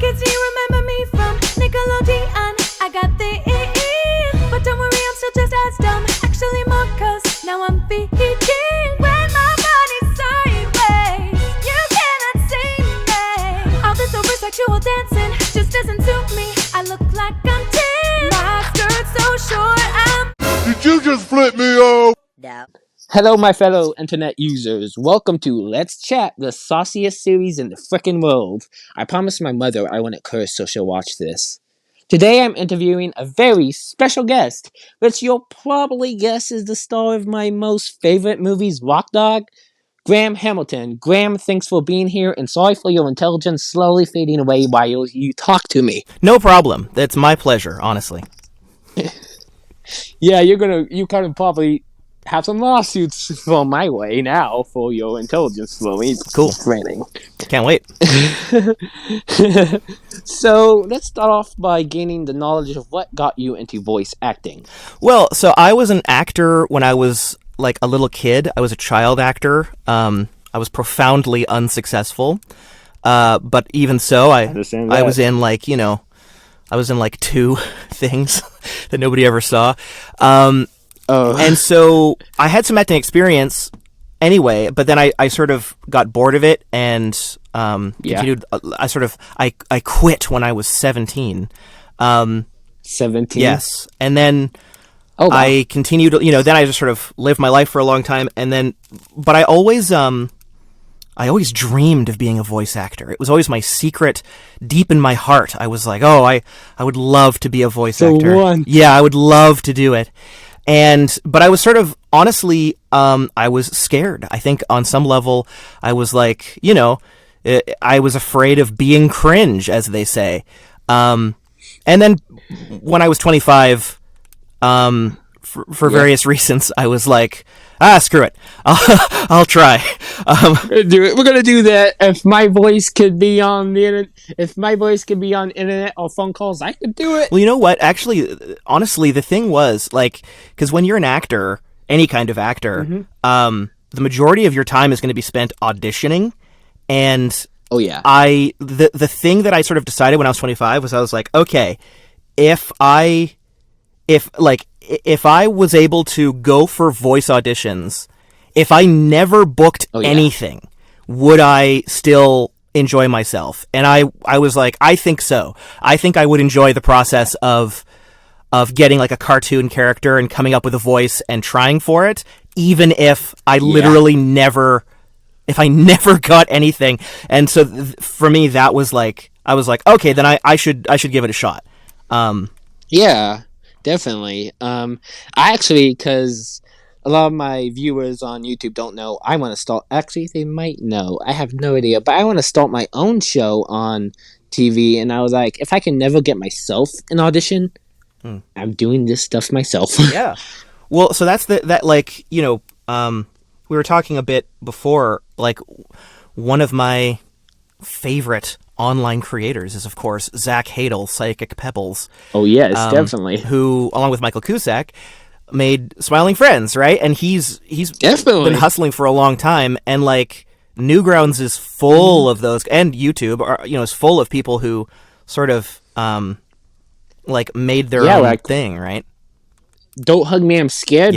kids, do you remember me from Nickelodeon? I got the but don't worry, I'm still just as dumb. Actually more, cause now I'm vegan. When my body's sideways, you cannot see me. All this over sexual dancing just doesn't suit me. I look like I'm 10. My skirt's so short, Did you just flip me off? No. Hello, my fellow internet users. Welcome to Let's Chat, the sauciest series in the frickin' world. I promised my mother I wouldn't curse, so she'll watch this. Today I'm interviewing a very special guest, which you'll probably guess is the star of my most favorite movies, Rock Dog, Graham Hamilton. Graham, thanks for being here, and sorry for your intelligence slowly fading away while you talk to me. No problem. That's my pleasure, honestly. Yeah, you kind of probably have some lawsuits from my way now for your intelligence slowly Cool. draining. Can't wait. So let's start off by gaining the knowledge of what got you into voice acting. Well, so I was an actor when I was like a little kid. I was a child actor. I was profoundly unsuccessful. But even so, I was in like, I was in like 2 things that nobody ever saw. And so I had some acting experience anyway, but then I sort of got bored of it and continued. I quit when I was 17. 17? Yes. And then wow. I continued, then I just sort of lived my life for a long time. And then, but I always dreamed of being a voice actor. It was always my secret deep in my heart. I was like, I would love to be a voice actor. Yeah, I would love to do it. But I was sort of, honestly, I was scared. I think on some level, I was like, I was afraid of being cringe, as they say. And then when I was 25, for various reasons, I was like, screw it. I'll try. We're gonna do that. If my voice could be on the internet, or phone calls, I could do it. Well, you know what? Actually, honestly, the thing was like, because when you're an actor, any kind of actor, the majority of your time is going to be spent auditioning. And the thing that I sort of decided when I was 25 was I was like, okay, if I was able to go for voice auditions, if I never booked anything, would I still enjoy myself? And I was like, I think so. I think I would enjoy the process of getting like a cartoon character and coming up with a voice and trying for it, even if I literally never got anything. And so for me, that was like, I was like, okay, then I should give it a shot. Yeah. Definitely. I actually, because a lot of my viewers on YouTube don't know, I want to start. Actually, they might know. I have no idea. But I want to start my own show on TV. And I was like, if I can never get myself an audition, I'm doing this stuff myself. Yeah. Well, so that's we were talking a bit before, like, one of my favorite online creators is, of course, Zach Hadel, Psychic Pebbles. Oh, yes, definitely. Who, along with Michael Cusack, made Smiling Friends, right? And he's definitely been hustling for a long time, and like Newgrounds is full of those, and YouTube is full of people who sort of like made their own thing, right? Don't Hug Me, I'm Scared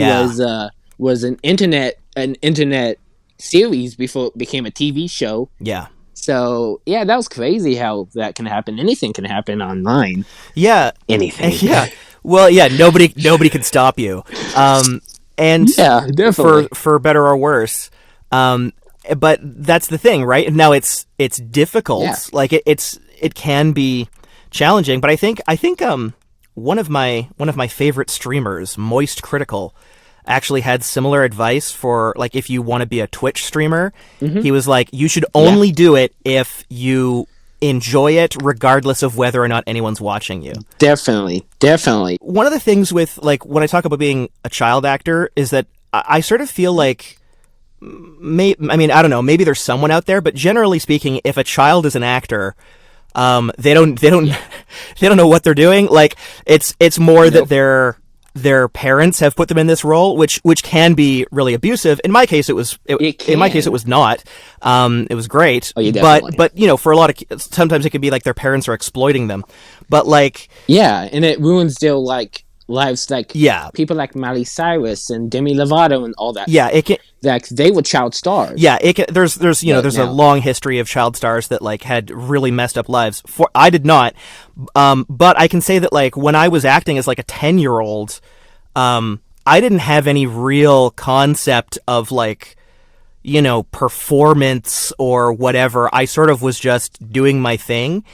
was an internet series before it became a TV show. Yeah. So, yeah, that was crazy how that can happen. Anything can happen online. Yeah. Anything. Yeah. Well, yeah, nobody can stop you. And yeah, definitely. For better or worse. But that's the thing, right? Now it's difficult. Yeah. Like it can be challenging, but I think one of my favorite streamers, Moist Critical, actually had similar advice for, like, if you want to be a Twitch streamer. He was like, you should only do it if you enjoy it, regardless of whether or not anyone's watching you. Definitely. One of the things with, like, when I talk about being a child actor is that I sort of feel like, I don't know, maybe there's someone out there, but generally speaking, if a child is an actor, they don't know what they're doing. Like, it's more that their parents have put them in this role, which can be really abusive. In my case, it was not. It was great. Oh, definitely. But for a lot of sometimes it can be like their parents are exploiting them. But like, yeah, and it ruins their like lives, like people like Miley Cyrus and Demi Lovato and all that. Yeah, it can. Like they were child stars. Yeah, it can, there's a long history of child stars that like had really messed up lives. I did not, but I can say that like when I was acting as like a 10-year-old, I didn't have any real concept of like, performance or whatever. I sort of was just doing my thing.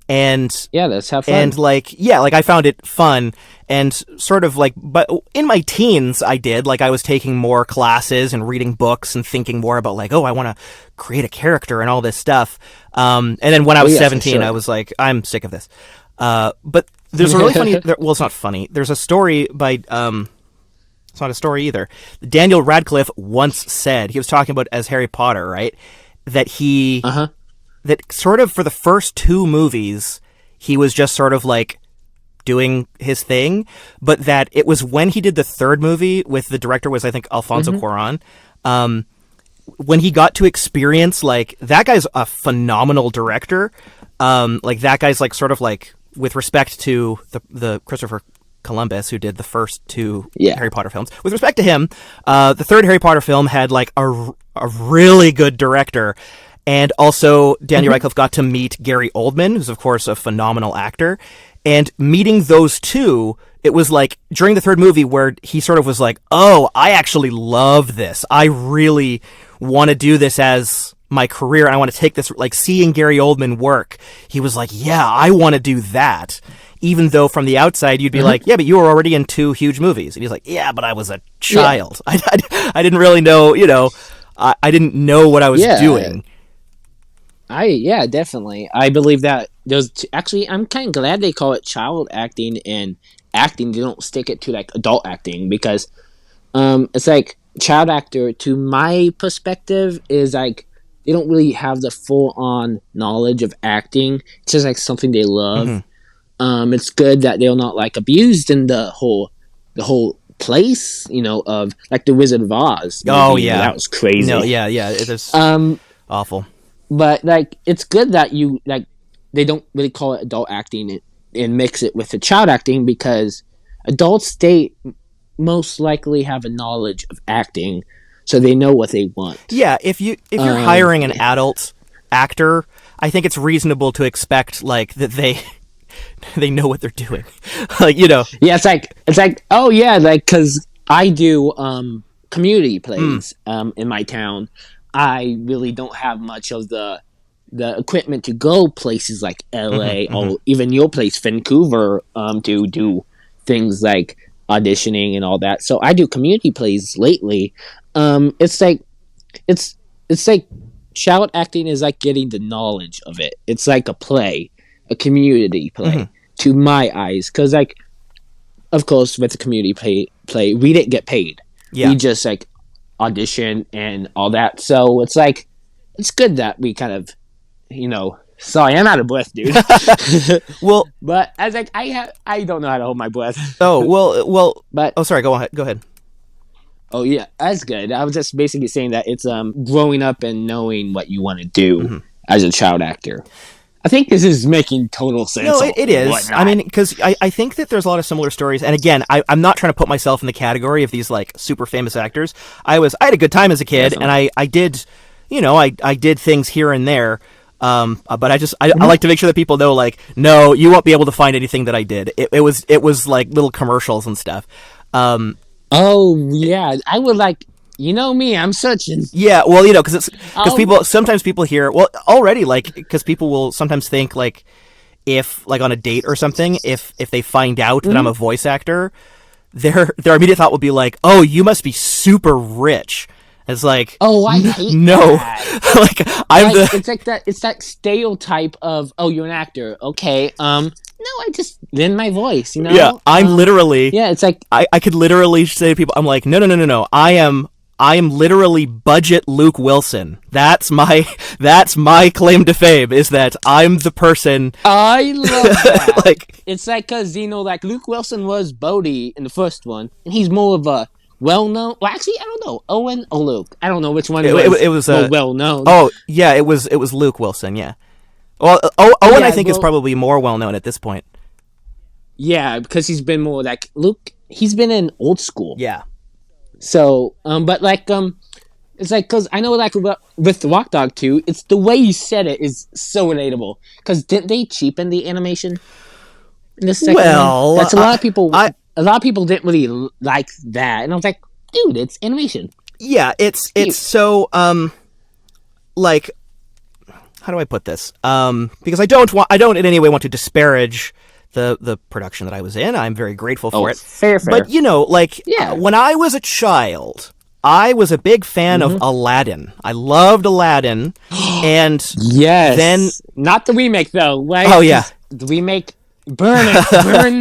And let's have fun. And I found it fun, and sort of like, but in my teens I did, like I was taking more classes and reading books and thinking more about like, oh, I want to create a character and all this stuff. And then when I was 17, I was like, I'm sick of this. But there's a really funny, well, it's not funny. There's a story by, it's not a story either. Daniel Radcliffe once said, he was talking about as Harry Potter, right? That he, that sort of for the first 2 movies, he was just sort of like doing his thing, but that it was when he did the 3rd movie with the director was, I think, Alfonso Cuarón, when he got to experience, like, that guy's a phenomenal director. Like, that guy's like sort of like, with respect to the Christopher Columbus, who did the first 2 Harry Potter films, with respect to him, the 3rd Harry Potter film had like a really good director. And also, Daniel Radcliffe got to meet Gary Oldman, who's, of course, a phenomenal actor. And meeting those two, it was like, during the 3rd movie, where he sort of was like, oh, I actually love this. I really want to do this as my career. And I want to take this, like, seeing Gary Oldman work. He was like, yeah, I want to do that. Even though from the outside, you'd be like, yeah, but you were already in 2 huge movies. And he's like, yeah, but I was a child. Yeah. I didn't really know, I didn't know what I was doing. Definitely. I believe that actually, I'm kind of glad they call it child acting and acting. They don't stick it to like adult acting, because it's like child actor, to my perspective, is like they don't really have the full on knowledge of acting. It's just like something they love. It's good that they're not like abused in the whole place, of like the Wizard of Oz. Oh yeah, that was crazy. No, yeah, it is awful. But like, it's good that they don't really call it adult acting and mix it with the child acting, because adults, they most likely have a knowledge of acting, so they know what they want. Yeah, if you're hiring an adult actor, I think it's reasonable to expect like that they know what they're doing. Like, Yeah, it's like oh yeah, like, because I do community plays in my town. I really don't have much of the equipment to go places like LA or even your place, Vancouver, to do things like auditioning and all that. So I do community plays lately. It's like child acting is like getting the knowledge of it. It's like a play, a community play, to my eyes. Because like, of course, with the community play, we didn't get paid. We just like audition and all that. So it's like, it's good that we kind of, sorry, I'm out of breath, dude. Well, but I was like, I don't know how to hold my breath. Oh, well, but sorry, go ahead. Oh yeah, that's good. I was just basically saying that it's growing up and knowing what you want to do as a child actor. I think this is making total sense. No, it is. Whatnot. I mean, because I think that there's a lot of similar stories. And again, I'm not trying to put myself in the category of these like super famous actors. I had a good time as a kid, and I did, I did things here and there. But I like to make sure that people know, like, no, you won't be able to find anything that I did. It was like little commercials and stuff. Oh yeah, I would like. You know me, I'm searching. Yeah, well, because sometimes people hear, well, already, like, because people will sometimes think, like, if, like, on a date or something, if they find out that I'm a voice actor, their immediate thought will be like, oh, you must be super rich. It's like, oh, I hate no. that. Like, it's like that. It's that stereotype of, oh, you're an actor, okay? No, I just lend my voice, Yeah, I'm literally. Yeah, it's like I could literally say to people, I'm like, no. I am literally budget Luke Wilson. That's my claim to fame, is that I'm the person. I love that. Like, it's like because like Luke Wilson was Bodi in the first one, and he's more of a well-known. Well, actually, I don't know, Owen or Luke. I don't know which one it was more well-known. Oh yeah, it was Luke Wilson. Yeah. Well, Owen, I think, is probably more well-known at this point. Yeah, because he's been more like Luke. He's been in Old School. Yeah. So, but like, it's like because I know like with the Rock Dog 2, it's the way you said it is so relatable. Because didn't they cheapen the animation in the second one? That's a lot of people. A lot of people didn't really like that, and I was like, dude, it's animation. Yeah, it's so like, how do I put this? Because I don't in any way want to disparage the production that I was in. I'm very grateful for it. Fair. But when I was a child, I was a big fan of Aladdin. I loved Aladdin, and yes, then not the remake though. Right? Oh yeah, the remake. Burn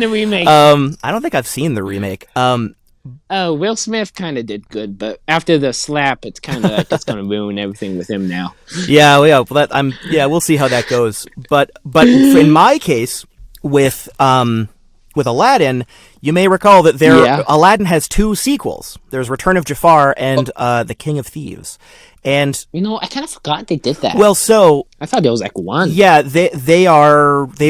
the remake. I don't think I've seen the remake. Will Smith kind of did good, but after the slap, it's kind of like it's going to ruin everything with him now. Yeah. We'll see how that goes. But in my case, with Aladdin, you may recall that Aladdin has 2 sequels. There's Return of Jafar and The King of Thieves. And I kind of forgot they did that. Well, so I thought there was like one. Yeah, they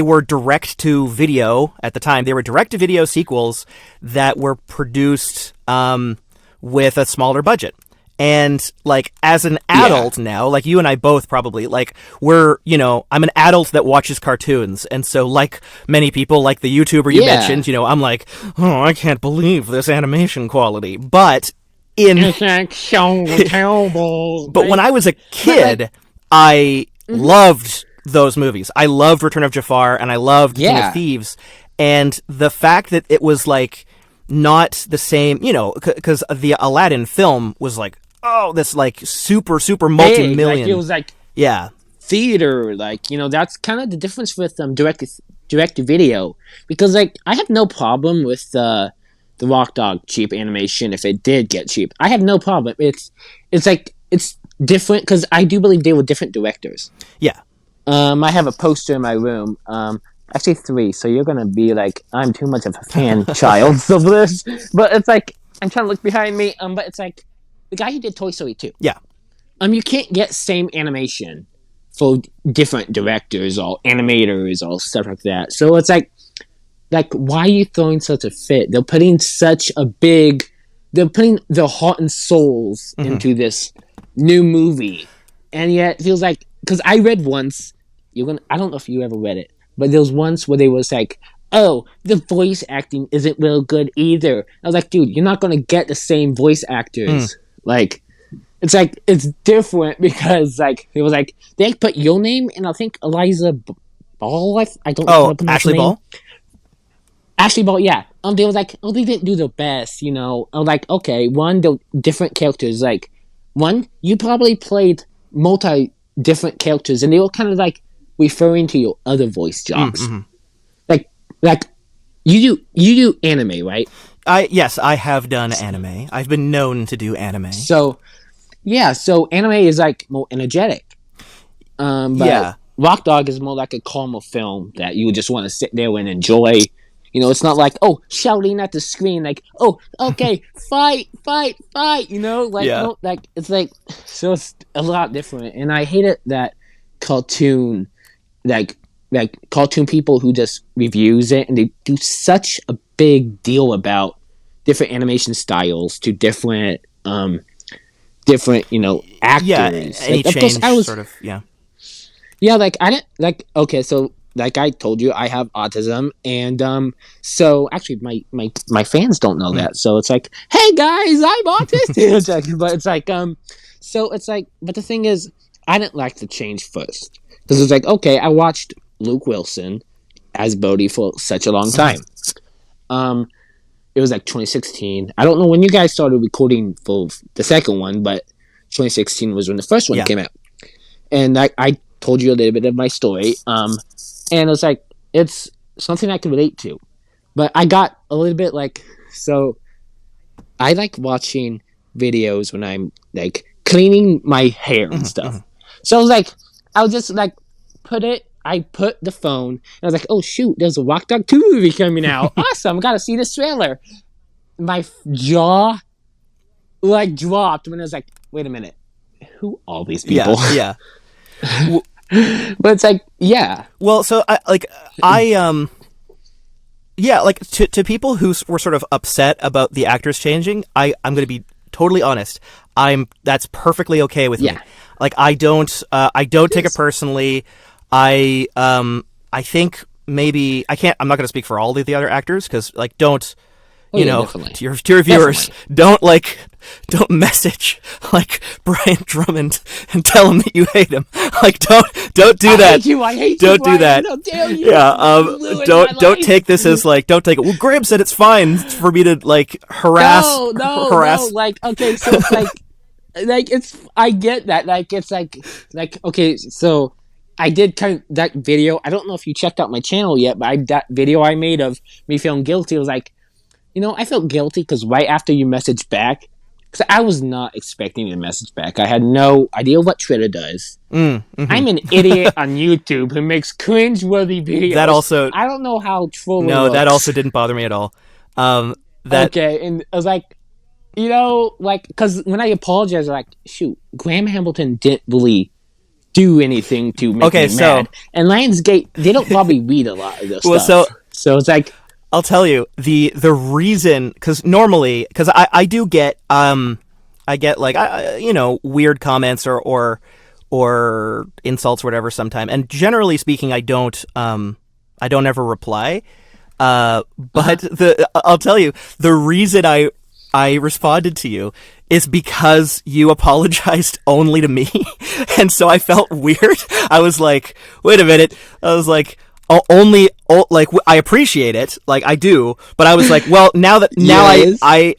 were direct to video at the time. They were direct to video sequels that were produced with a smaller budget. And like as an adult now, like you and I both probably, like I'm an adult that watches cartoons, and so like many people, like the YouTuber you mentioned, I'm like, oh, I can't believe this animation quality, but. It's like so terrible. But when I was a kid, I loved those movies. I loved Return of Jafar, and I loved King of Thieves. And the fact that it was like not the same, because the Aladdin film was like, this like super multi-million. Like it was like theater. Like that's kind of the difference with direct to video, because like I have no problem with the Rock Dog cheap animation if it did get cheap. I have no problem. It's like it's different because I do believe they were different directors. Yeah. I have a poster in my room. Actually 3. So you're gonna be like, I'm too much of a fan child of this. But it's like I'm trying to look behind me. But it's like the guy who did Toy Story 2. Yeah. You can't get same animation for different directors or animators or stuff like that. So it's like, why are you throwing such a fit? They're putting their heart and souls into this new movie. And yet it feels like, because I read once, I don't know if you ever read it, but there was once where they was like, oh, the voice acting isn't real good either. I was like, dude, you're not going to get the same voice actors. Like, it's different because like, it was like, they put your name and I think Eliza Ball, I don't know how to pronounce Ashley her name. Ball? Ashley Ball, yeah. They was like, they didn't do the best, I was like, okay, one, the different characters, like, one, you probably played different characters, and they were kind of like referring to your other voice jobs. Like, you do anime, right? Yes, I have done anime. I've been known to do anime. So anime is like more energetic. But Rock Dog is more like a calmer film that you just want to sit there and enjoy. It's not like, shouting at the screen, like, okay, fight, like, it's like, so it's a lot different. And I hate it that cartoon, like cartoon people who just reviews it and they do such a big deal about different animation styles to different, actors. Yeah, any change, Yeah, like, I didn't, like, okay, so, like I told you, I have autism, and so actually my fans don't know that. So it's like, hey guys, I'm autistic. But it's like, so it's like, but the thing is, I didn't like the change first because it's like, okay, I watched Luke Wilson as Bodi for such a long time. It was like 2016. I don't know when you guys started recording for the second one, but 2016 was when the first one came out, and I told you a little bit of my story. And it was like, it's something I can relate to. But I got a little bit like, so I like watching videos when I'm like cleaning my hair and stuff. So I was like, I'll just like I put the phone and I was like, oh shoot, there's a Rock Dog 2 movie coming out. Awesome, gotta see this trailer. My jaw like dropped when I was like, wait a minute, who are all these people? Yeah. But it's like, yeah. Well, so to people who were sort of upset about the actors changing, I'm going to be totally honest. That's perfectly okay with me. Like I don't take it personally. I think maybe I'm not going to speak for all the other actors because like don't. To your viewers, don't message like Brian Drummond and tell him that you hate him. Like don't do that. I hate don't you, do Brian. that. How dare you? Yeah. Don't take this as like. Don't take it. Well, Graham said it's fine for me to like harass. No. Like okay, so it's like it's. I get that. Like it's like okay, so. I did kind of that video. I don't know if you checked out my channel yet, but that video I made of me feeling guilty was like, I felt guilty because right after you messaged back, because I was not expecting you to message back. I had no idea what Twitter does. I'm an idiot on YouTube who makes cringe-worthy videos. That also... I don't know how troll No, looks. that also didn't bother me at all. Okay, and I was like, because when I apologized, I was like, shoot, Graham Hamilton didn't really do anything to make me mad. And Lionsgate, they don't probably read a lot of this stuff. So it's like... I'll tell you the reason, because normally, because I do get I get like weird comments or insults or whatever sometime, and generally speaking I don't ever reply, but I'll tell you the reason I responded to you is because you apologized only to me, and so I felt weird. I was like, wait a minute, I was like. I appreciate it, like I do, but I was like, well, now I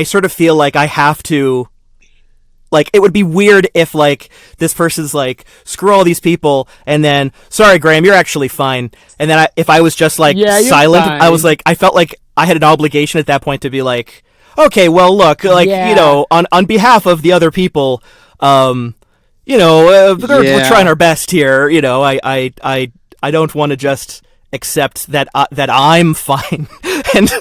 sort of feel like I have to, like, it would be weird if like this person's like, screw all these people, and then, sorry, Graham, you're actually fine, and then if I was just like silent, I was like, I felt like I had an obligation at that point to be like, okay, well, look, like on behalf of the other people, we're trying our best here, I don't want to just accept that that I'm fine and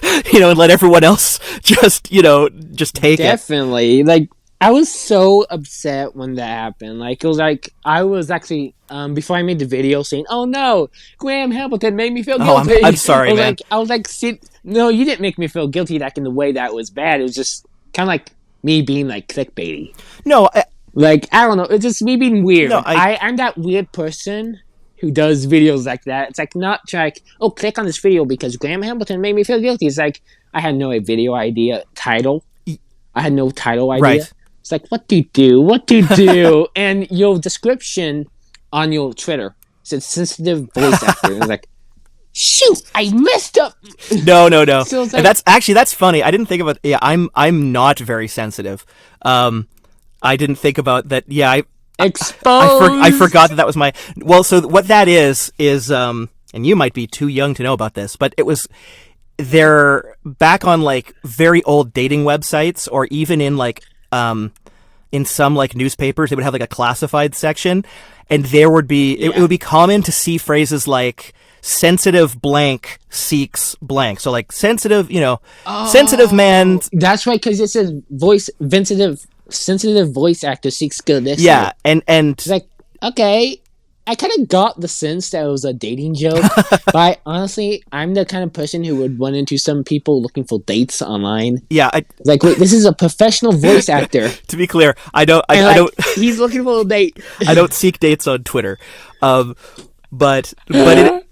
let everyone else just take it. Definitely. Like I was so upset when that happened. Like it was like I was actually before I made the video saying, "Oh no, Graham Hamilton made me feel guilty." I'm sorry, man. I was like, no, you didn't make me feel guilty. Like in the way that was bad. It was just kind of like me being like clickbaity. No, I don't know. It's just me being weird. No, I'm that weird person who does videos like that. It's like not like, oh, click on this video because Graham Hamilton made me feel guilty. It's like I had no video idea title. I had no title idea. Right. It's like, what do you do? What do you do? And your description on your Twitter said sensitive voice actor. And I was like, shoot, I messed up. No. So like, that's funny. I didn't think about. Yeah, I'm not very sensitive. I didn't think about that. Yeah, exposed. I forgot that was my. Well, so what that is, and you might be too young to know about this, but it was. They're back on like very old dating websites, or even in like in some like newspapers, they would have like a classified section, and there would be it would be common to see phrases like sensitive blank seeks blank. So like sensitive, sensitive man. That's right, because it says sensitive voice actor seeks good listener. Yeah, and it's like, okay, I kind of got the sense that it was a dating joke, but honestly, I'm the kind of person who would run into some people looking for dates online. Yeah, wait, this is a professional voice actor. To be clear, I don't. He's looking for a date. I don't seek dates on Twitter, but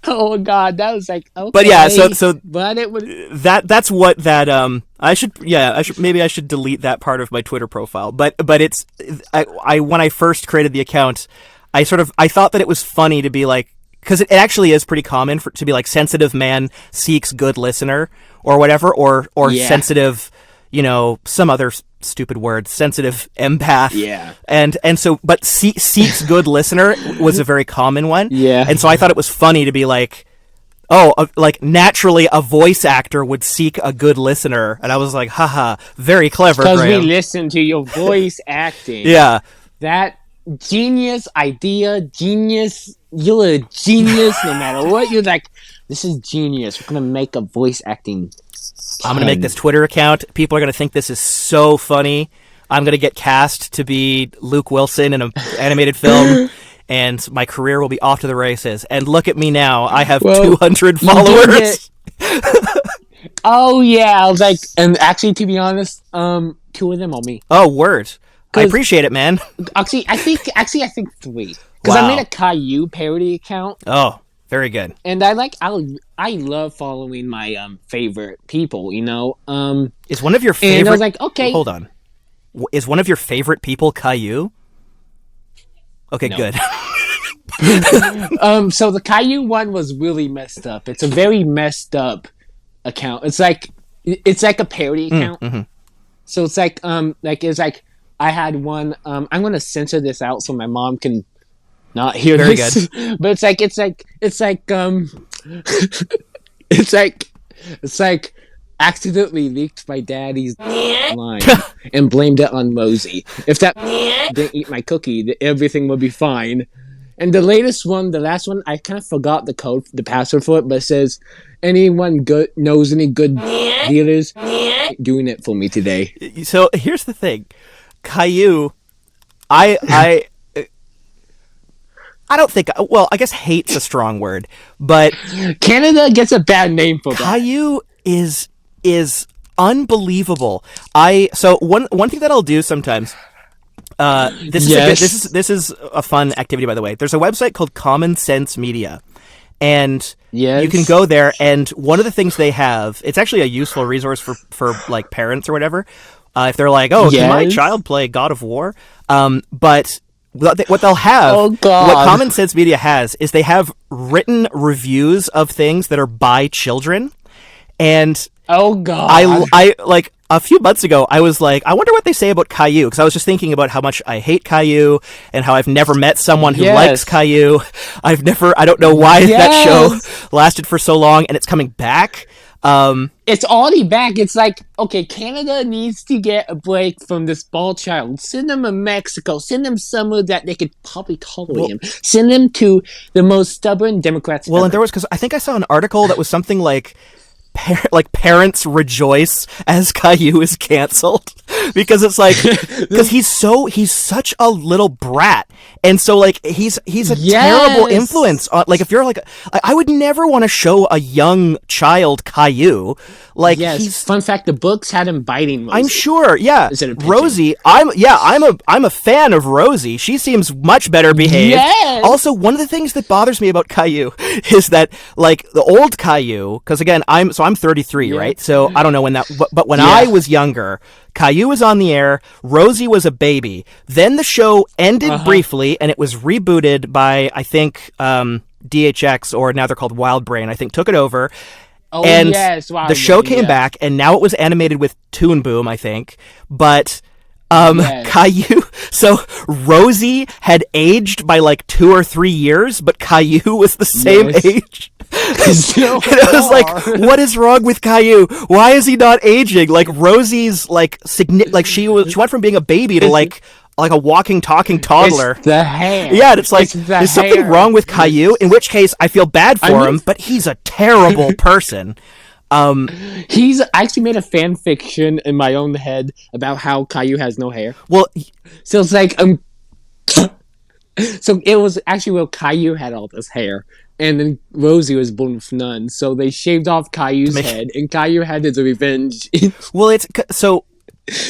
oh god, that was like okay. But yeah, so but it would that's what that I should delete that part of my Twitter profile. But it's I when I first created the account. I thought that it was funny to be like, because it actually is pretty common to be like sensitive man seeks good listener or whatever, or sensitive, some other stupid word, sensitive empath. Yeah. And so, but seeks good listener was a very common one. Yeah. And so I thought it was funny to be like, like naturally a voice actor would seek a good listener, and I was like, haha, very clever, Because we Graham. listen to your voice acting. Yeah. That genius idea, genius. You're a genius no matter what. You're like, this is genius. We're going to make a voice acting. I'm going to make this Twitter account. People are going to think this is so funny. I'm going to get cast to be Luke Wilson in an animated film, and my career will be off to the races. And look at me now. I have 200 followers. Oh, yeah. I was like, and actually, to be honest, 2 of them are me. Oh, word. I appreciate it, man. Actually, I think 3. Because I made a Caillou parody account. Oh, very good. And I love following my favorite people, you know? Is one of your favorite... And I was like, okay. Hold on. Is one of your favorite people Caillou? Okay, No. good. So the Caillou one was really messed up. It's a very messed up account. It's like a parody account. Mm-hmm. So it's like I had one. I'm gonna censor this out so my mom can not hear Very this. good. But it's like accidentally leaked my daddy's line and blamed it on Mosey. If that didn't eat my cookie, everything would be fine. And the last one, I kind of forgot the password for it, but it says, anyone knows any good dealers doing it for me today. So here's the thing. Caillou, I don't think, well, I guess hate's a strong word, but Canada gets a bad name for that. Caillou is unbelievable. So one thing that I'll do sometimes, this is a fun activity, by the way. There's a website called Common Sense Media, and you can go there, and one of the things they have, it's actually a useful resource for like parents or whatever, if they're like, can my child play God of War? But what they'll have, what Common Sense Media has, is they have written reviews of things that are by children, and I like a few months ago, I was like, I wonder what they say about Caillou, because I was just thinking about how much I hate Caillou and how I've never met someone who likes Caillou. I don't know why that show lasted for so long, and it's coming back. It's already back. It's like, okay, Canada needs to get a break from this bald child. Send them to Mexico. Send them somewhere that they could probably tolerate him. Send them to the most stubborn Democrats ever. And there was, because I think I saw an article that was something like, parents rejoice as Caillou is canceled, because it's like, because he's such a little brat, and so like he's a terrible influence on, like, if you're like I would never want to show a young child Caillou. Like, fun fact, the books had him biting Rosie. I'm sure, Rosie. I'm a fan of Rosie. She seems much better behaved. Yes. Also, one of the things that bothers me about Caillou is that, like, the old Caillou, because again, I'm 33, right? So I don't know when that, but when I was younger, Caillou was on the air, Rosie was a baby. Then the show ended briefly, and it was rebooted by, I think, DHX, or now they're called Wild Brain, I think, took it over. Oh, and yes, the show came back, and now it was animated with Toon Boom, I think. But Caillou, so Rosie had aged by like 2 or 3 years, but Caillou was the same age. And I was like, what is wrong with Caillou? Why is he not aging? Like, Rosie's like she went from being a baby to like a walking, talking toddler. It's the hair. Yeah, and it's like, there's something wrong with Caillou, in which case I feel bad for him, but he's a terrible person. He's actually made a fan fiction in my own head about how Caillou has no hair. Well, so it's like, so it was actually where Caillou had all this hair, and then Rosie was born with none, so they shaved off Caillou's head, and Caillou had his revenge. Well, it's, so...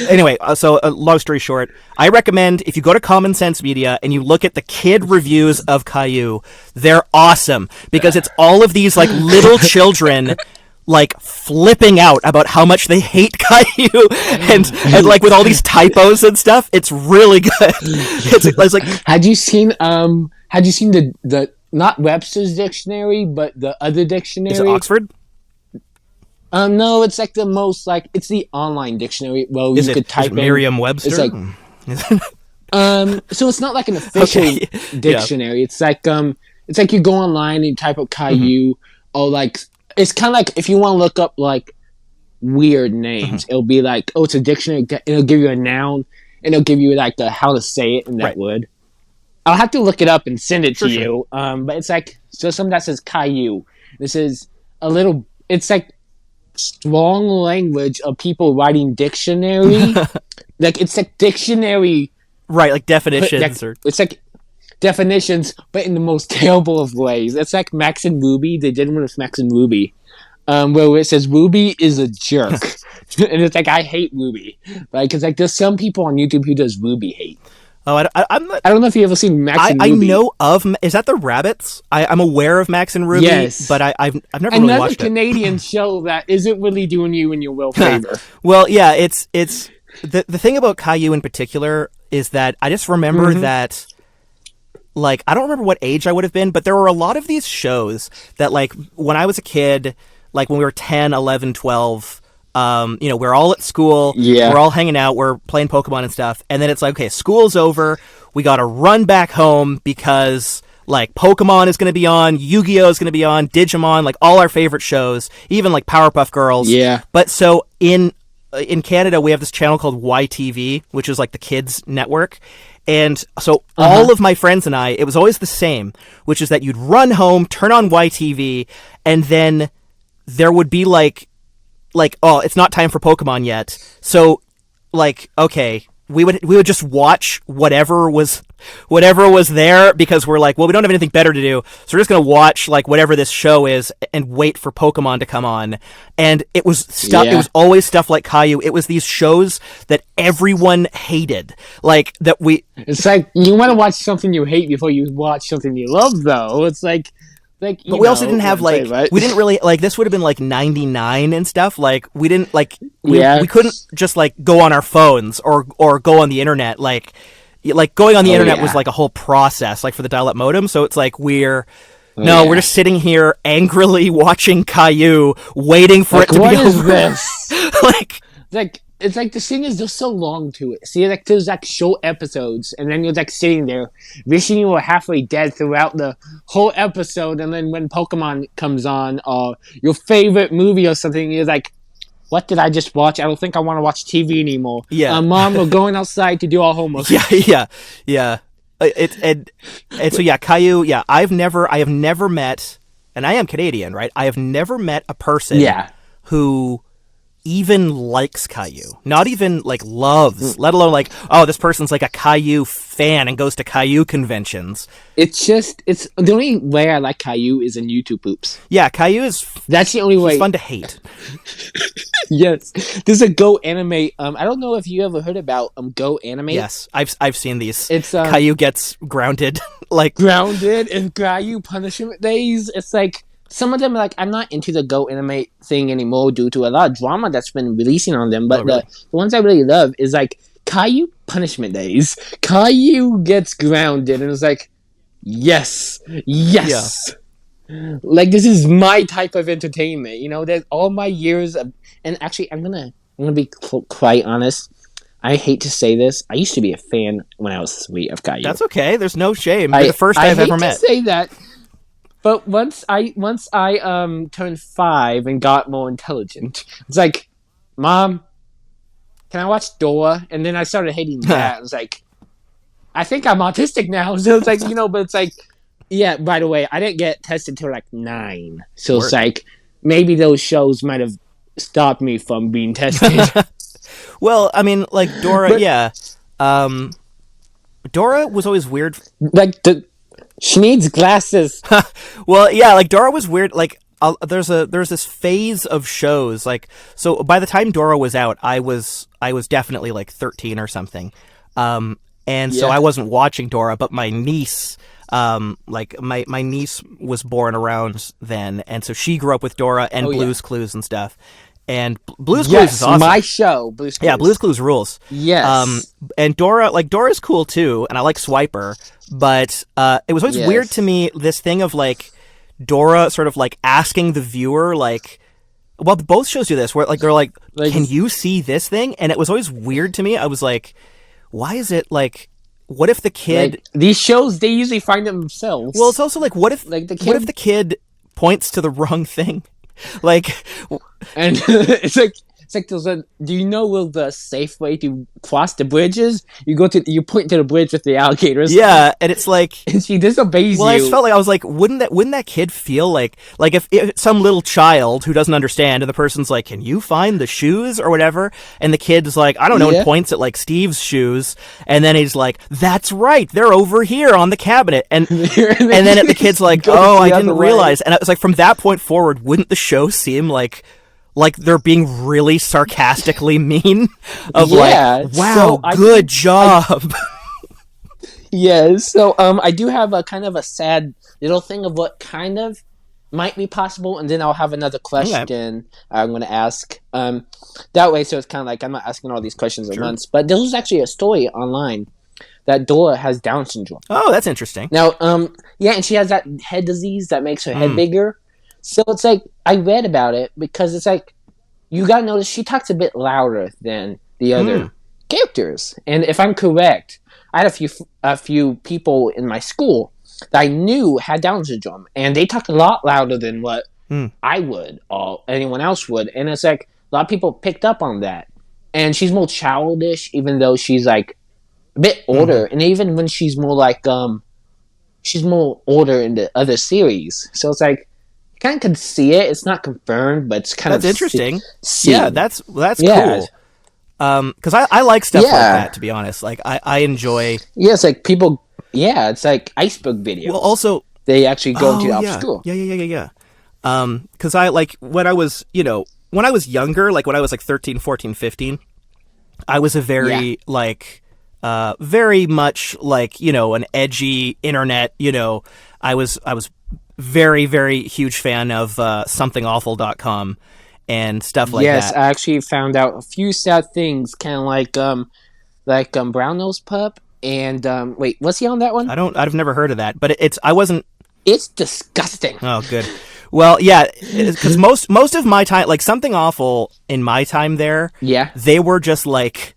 Anyway, long story short, I recommend, if you go to Common Sense Media and you look at the kid reviews of Caillou, they're awesome, because it's all of these like little children like flipping out about how much they hate Caillou, and like with all these typos and stuff. It's really good. It's like, had you seen the not Webster's dictionary, but the other dictionary? Is it Oxford? No, it's like the most, like, it's the online dictionary. Well, you could type in Merriam-Webster? It's like, so it's not like an official dictionary. Yeah. It's like you go online and you type up Caillou, or like it's kind of like if you want to look up like weird names, it'll be like, oh, it's a dictionary. It'll give you a noun, and it'll give you like the how to say it in that word. I'll have to look it up and send it to you. But it's like something that says Caillou. This is a little. It's like strong language of people writing dictionary. Like it's like dictionary. Right, like definitions. It's like definitions, but in the most terrible of ways. It's like Max and Ruby. They did one with Max and Ruby, where it says Ruby is a jerk, and it's like I hate Ruby. Like, because like there's some people on YouTube who does Ruby hate. Oh, I'm not, I don't know if you ever seen Max and Ruby. I know of. Is that the rabbits? I'm aware of Max and Ruby. Yes, but I've never really another watched Canadian show that isn't really doing you and your will favor. Well, yeah, it's the thing about Caillou in particular is that I just remember that. Like, I don't remember what age I would have been, but there were a lot of these shows that, like, when I was a kid, like when we were 10, 11, 12, we're all at school, we're all hanging out, we're playing Pokemon and stuff, and then it's like, okay, school's over, we gotta run back home because, like, Pokemon is gonna be on, Yu-Gi-Oh! Is gonna be on, Digimon, like, all our favorite shows, even, like, Powerpuff Girls. Yeah. But so, in Canada, we have this channel called YTV, which is, like, the kids' network. And so all of my friends and I, it was always the same, which is that you'd run home, turn on YTV, and then there would be like, oh, it's not time for Pokemon yet. So, like, okay, we would just watch whatever was there because we're like, well, we don't have anything better to do, so we're just gonna watch like whatever this show is and wait for Pokemon to come on. And it was stuff. It was always stuff like Caillou. It was these shows that everyone hated, like that we. It's like you want to watch something you hate before you watch something you love, though. It's like. But we also didn't have like we didn't really like this would have been like 99 and stuff, like we didn't like we couldn't just like go on our phones or go on the internet, like going on the internet was like a whole process, like for the dial-up modem. So it's like we're just sitting here angrily watching Caillou, waiting for it to be over. What is this? like it's like the thing is just so long to it. See, like there's like short episodes, and then you're like sitting there wishing you were halfway dead throughout the whole episode, and then when Pokemon comes on, or your favorite movie or something, you're like, what did I just watch? I don't think I want to watch TV anymore. Yeah. Mom, we're going outside to do our homework. Yeah. And so yeah, Caillou. Yeah, I have never met, and I am Canadian, right? I have never met a person who even likes Caillou, not even like loves, let alone like, oh, this person's like a Caillou fan and goes to Caillou conventions. It's the only way I like Caillou is in YouTube poops. Yeah, Caillou is that's the only way. It's fun to hate. Yes, there's a Go Anime. I don't know if you ever heard about Go Anime. Yes, I've seen these. It's Caillou gets grounded, like grounded in Caillou punishment days. It's like. Some of them, like, I'm not into the Go Anime thing anymore due to a lot of drama that's been releasing on them. But the ones I really love is, like, Caillou Punishment Days. Caillou gets grounded, and it's like, yes. Yeah. Like, this is my type of entertainment. You know, there's all my years of... And actually, I'm gonna be quite honest. I hate to say this. I used to be a fan when I was 3 of Caillou. That's okay. There's no shame. You're the first I've ever met. I hate to say that. But once I turned 5 and got more intelligent, it's like, Mom, can I watch Dora? And then I started hating that. I was like, I think I'm autistic now. So it's like, but it's like, yeah, by the way, I didn't get tested till like 9. So it's like, maybe those shows might have stopped me from being tested. Well, I mean, like Dora, Dora was always weird. Like, she needs glasses. Well, yeah, like Dora was weird. Like there's this phase of shows. Like so, by the time Dora was out, I was definitely like 13 or something. So I wasn't watching Dora, but my niece, like my niece was born around then, and so she grew up with Dora and Blue's Clues and stuff. And Blue's Clues is awesome. My show, Blue's Clues. Yeah, Blue's Clues rules. Yes. And Dora's cool too, and I like Swiper, but it was always weird to me, this thing of like Dora sort of like asking the viewer, like, well, both shows do this, where like they're like, can you see this thing? And it was always weird to me. I was like, why is it like, what if the kid... Like, these shows, they usually find them themselves. Well, it's also like, what if the kid points to the wrong thing. Like, And it's like there's a. Do you know where the safe way to cross the bridge is? You point to the bridge with the alligators. yeah, and it's like, And she disobeys well, you. I just felt like I was like, wouldn't that kid feel like if some little child who doesn't understand and the person's like, can you find the shoes or whatever, and the kid's like, I don't know, and points at like Steve's shoes, and then he's like, that's right, they're over here on the cabinet, and then the kid's like, oh, I didn't realize, and it was like from that point forward, wouldn't the show seem like they're being really sarcastically mean of like, wow, so good job. Yeah, so I do have a kind of a sad little thing of what kind of might be possible, and then I'll have another question I'm going to ask. That way, so it's kind of like I'm not asking all these questions at once. But there was actually a story online that Dora has Down syndrome. Oh, that's interesting. Now, yeah, and she has that head disease that makes her head bigger. So it's like I read about it because it's like you got to notice she talks a bit louder than the other characters, and if I'm correct, I had a few people in my school that I knew had Down syndrome, and they talk a lot louder than what I would or anyone else would. And it's like a lot of people picked up on that. And she's more childish, even though she's like a bit older. And even when she's more like she's more older in the other series. So it's like you kind of can see it. It's not confirmed, but it's kind of interesting. Seen. Yeah, that's cool. Because I like stuff like that, to be honest. Like I enjoy. Yeah, it's like people. Yeah, it's like iceberg videos. Well, also they actually go into the school. Yeah. Because I like when I was younger, like when I was like 13, 14, 15, I was a very very much like an edgy internet. I was very, very huge fan of somethingawful.com. And stuff like that. Yes, I actually found out a few sad things, kind of like Brown Nose Pup and wait, was he on that one? I've never heard of that, but I wasn't. It's disgusting. Oh, good. Well, yeah, because most of my time, like Something Awful in my time there, they were just like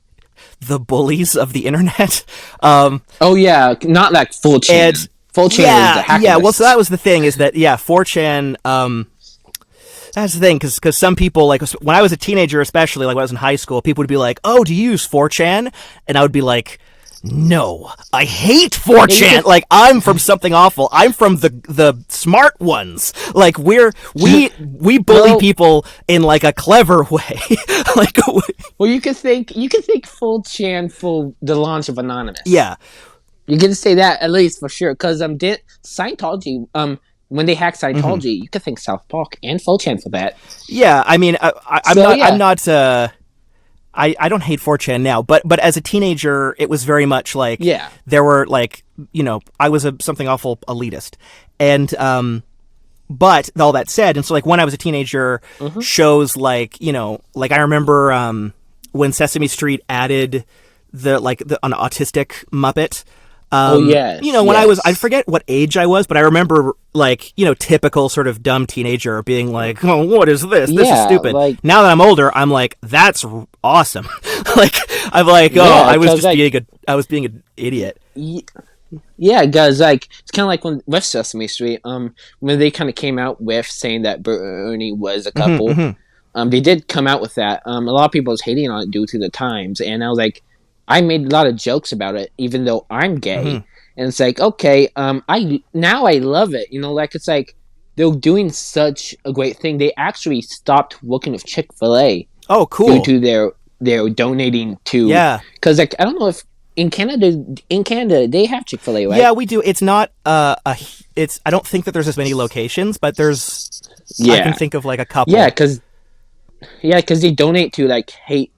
the bullies of the internet. Oh yeah, not like 4chan. 4chan is the hackers. Yeah. Well, so that was the thing is that 4chan. That's the thing, because some people, like, when I was a teenager, especially, like, when I was in high school, people would be like, oh, do you use 4chan? And I would be like, no, I hate 4chan. Like, I'm from Something Awful. I'm from the smart ones. Like, we bully people in, like, a clever way. Like, well, you can thank 4chan for the launch of Anonymous. Yeah. You can say that, at least, for sure, because Scientology, when they hacked Scientology, you could thank South Park and 4chan for that. Yeah, I mean, I don't hate 4chan now, but as a teenager, it was very much like there were like I was a Something Awful elitist, and but all that said, and so like when I was a teenager, shows like like I remember when Sesame Street added an autistic Muppet. When I forget what age I was, but I remember like, typical sort of dumb teenager being like, oh, what is this? This is stupid. Like, now that I'm older, I'm like, that's awesome. Like, I'm like, I was being an idiot. Yeah, guys, like, it's kind of like with Sesame Street, when they kind of came out with saying that Bert and Ernie was a couple, they did come out with that. A lot of people was hating on it due to the times, and I was like, I made a lot of jokes about it, even though I'm gay. And it's like, okay, I love it. Like it's like they're doing such a great thing. They actually stopped working with Chick-fil-A. Oh, cool. Due to their donating to. Yeah. Because like I don't know if in Canada they have Chick-fil-A, right? Yeah, we do. It's not I don't think that there's as many locations, but there's. I can think of like a couple. Yeah, because they donate to like hate